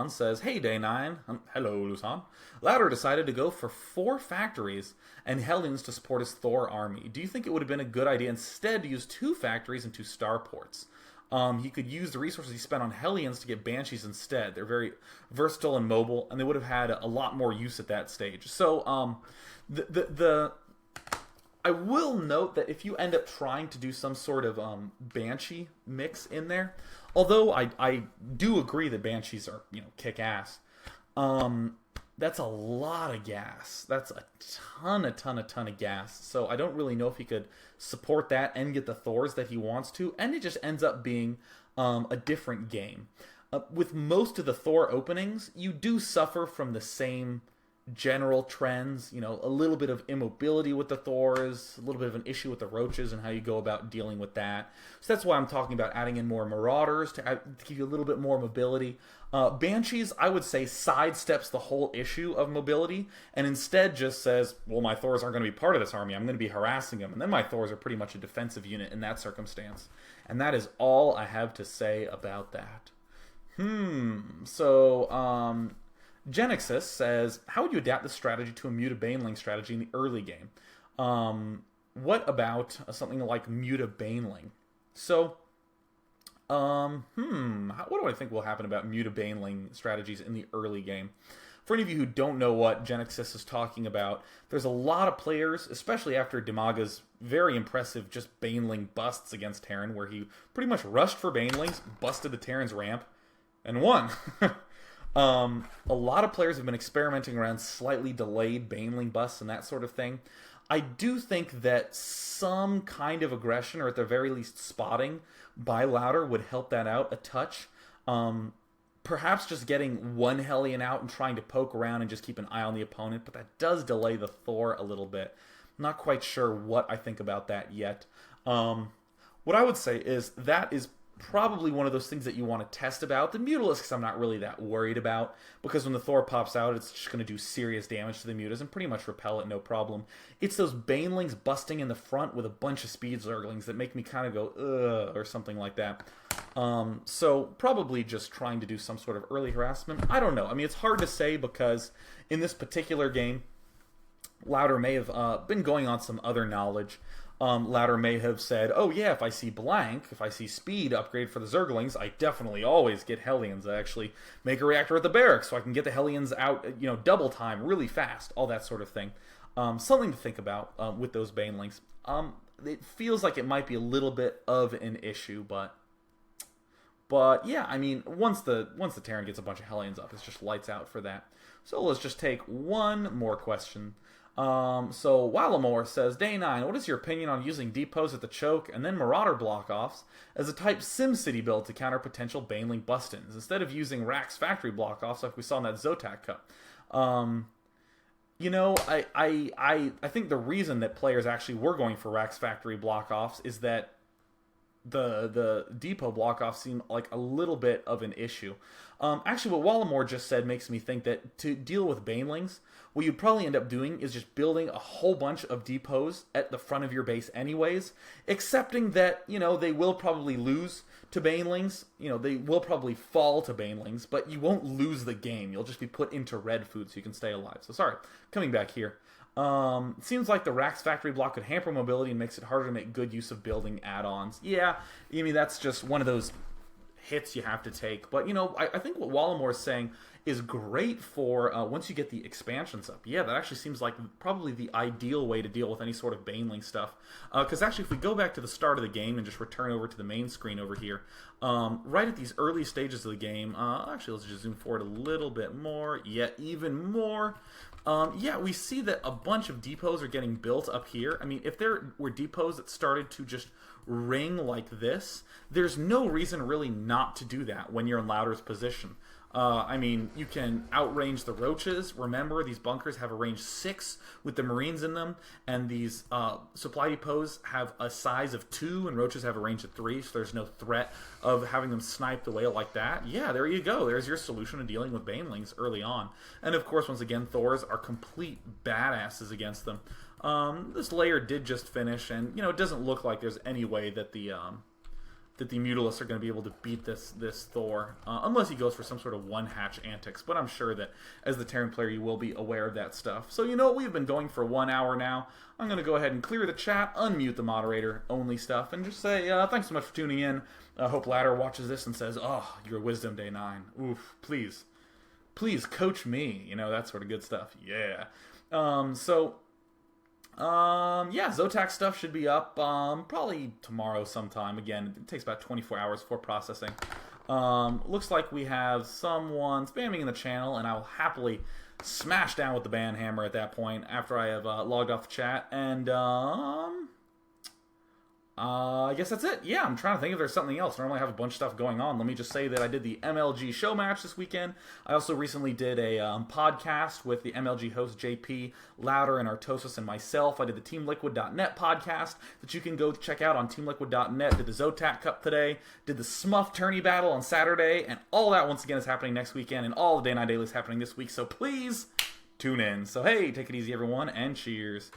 says, hey Day9, hello Lucan. Louder decided to go for 4 factories and Hellions to support his Thor army. Do you think it would have been a good idea instead to use 2 factories and 2 starports? He could use the resources he spent on Hellions to get Banshees instead. They're very versatile and mobile, and they would have had a lot more use at that stage. So, I will note that if you end up trying to do some sort of Banshee mix in there, although I do agree that Banshees are, kick ass, that's a lot of gas. That's a ton of gas. So I don't really know if he could support that and get the Thors that he wants to, and it just ends up being a different game. With most of the Thor openings, you do suffer from the same general trends, a little bit of immobility with the Thors, a little bit of an issue with the Roaches and how you go about dealing with that. So that's why I'm talking about adding in more Marauders to give you a little bit more mobility. Banshees, I would say, sidesteps the whole issue of mobility and instead just says, well, my Thors aren't going to be part of this army. I'm going to be harassing them. And then my Thors are pretty much a defensive unit in that circumstance. And that is all I have to say about that. So, Genexus says, how would you adapt this strategy to a Muta Baneling strategy in the early game? What about something like Muta Baneling? So, what do I think will happen about Muta Baneling strategies in the early game? For any of you who don't know what Genexus is talking about, there's a lot of players, especially after Dimaga's very impressive just Baneling busts against Terran, where he pretty much rushed for Banelings, busted the Terran's ramp, and won. A lot of players have been experimenting around slightly delayed Baneling busts and that sort of thing. I do think that some kind of aggression, or at the very least spotting, by Louder would help that out a touch. Perhaps just getting one Hellion out and trying to poke around and just keep an eye on the opponent, but that does delay the Thor a little bit. I'm not quite sure what I think about that yet. What I would say is that is probably one of those things that you want to test about. The Mutalisks I'm not really that worried about, because when the Thor pops out, it's just going to do serious damage to the Mutas and pretty much repel it, no problem. It's those Banelings busting in the front with a bunch of Speed Zerglings that make me kind of go, ugh, or something like that. So probably just trying to do some sort of early harassment. I don't know. I mean, it's hard to say because in this particular game, Louder may have been going on some other knowledge. Louder may have said, oh yeah, if I see blank, if I see speed upgrade for the Zerglings, I definitely always get Hellions. I actually make a reactor at the barracks so I can get the Hellions out, double time, really fast, all that sort of thing. Something to think about with those Banelings. It feels like it might be a little bit of an issue, but yeah, I mean, once the Terran gets a bunch of Hellions up, it's just lights out for that. So let's just take one more question. So Wallamore says, Day 9, what is your opinion on using depots at the choke and then Marauder block-offs as a type SimCity build to counter potential Baneling bust-ins, instead of using Rax factory block-offs like we saw in that Zotac Cup? I think the reason that players actually were going for Rax factory block-offs is that the depot block-offs seem like a little bit of an issue. Actually, what Wallamore just said makes me think that to deal with Banelings, what you'd probably end up doing is just building a whole bunch of depots at the front of your base anyways, accepting that, they will probably lose to Banelings, they will probably fall to Banelings, but you won't lose the game. You'll just be put into red food so you can stay alive. So sorry, coming back here. It seems like the Rax factory block could hamper mobility and makes it harder to make good use of building add-ons. Yeah, I mean, that's just one of those hits you have to take. But, I think what Wallamore is saying is great for once you get the expansions up. Yeah, that actually seems like probably the ideal way to deal with any sort of Baneling stuff. Because actually, if we go back to the start of the game and just return over to the main screen over here, right at these early stages of the game, actually, let's just zoom forward a little bit more. Yeah, even more. Yeah, we see that a bunch of depots are getting built up here. I mean, if there were depots that started to just ring like this, there's no reason really not to do that when you're in Louder's position. I mean, you can outrange the Roaches. Remember, these bunkers have a range 6 with the Marines in them, and these supply depots have a size of 2, and Roaches have a range of 3, so there's no threat of having them sniped away like that. Yeah, there you go. There's your solution to dealing with Banelings early on. And of course, once again, Thors are complete badasses against them. This layer did just finish, and it doesn't look like there's any way that the Mutalisks are going to be able to beat this Thor, unless he goes for some sort of one-hatch antics. But I'm sure that as the Terran player, you will be aware of that stuff. So we've been going for 1 hour now. I'm going to go ahead and clear the chat, unmute the moderator-only stuff, and just say thanks so much for tuning in. I hope Ladder watches this and says, oh, your wisdom day 9. Oof, please coach me. That sort of good stuff. Yeah. Yeah, Zotac stuff should be up probably tomorrow sometime. Again, it takes about 24 hours for processing. Looks like we have someone spamming in the channel, and I will happily smash down with the ban hammer at that point after I have logged off the chat. And I guess that's it. Yeah, I'm trying to think if there's something else. Normally I have a bunch of stuff going on. Let me just say that I did the MLG show match this weekend. I also recently did a podcast with the MLG host JP, Louder, and Artosis and myself. I did the TeamLiquid.net podcast that you can go check out on TeamLiquid.net. Did the Zotac Cup today. Did the Smuff Tourney Battle on Saturday. And all that, once again, is happening next weekend. And all the Day 9 Daily is happening this week. So please tune in. So hey, take it easy, everyone, and cheers.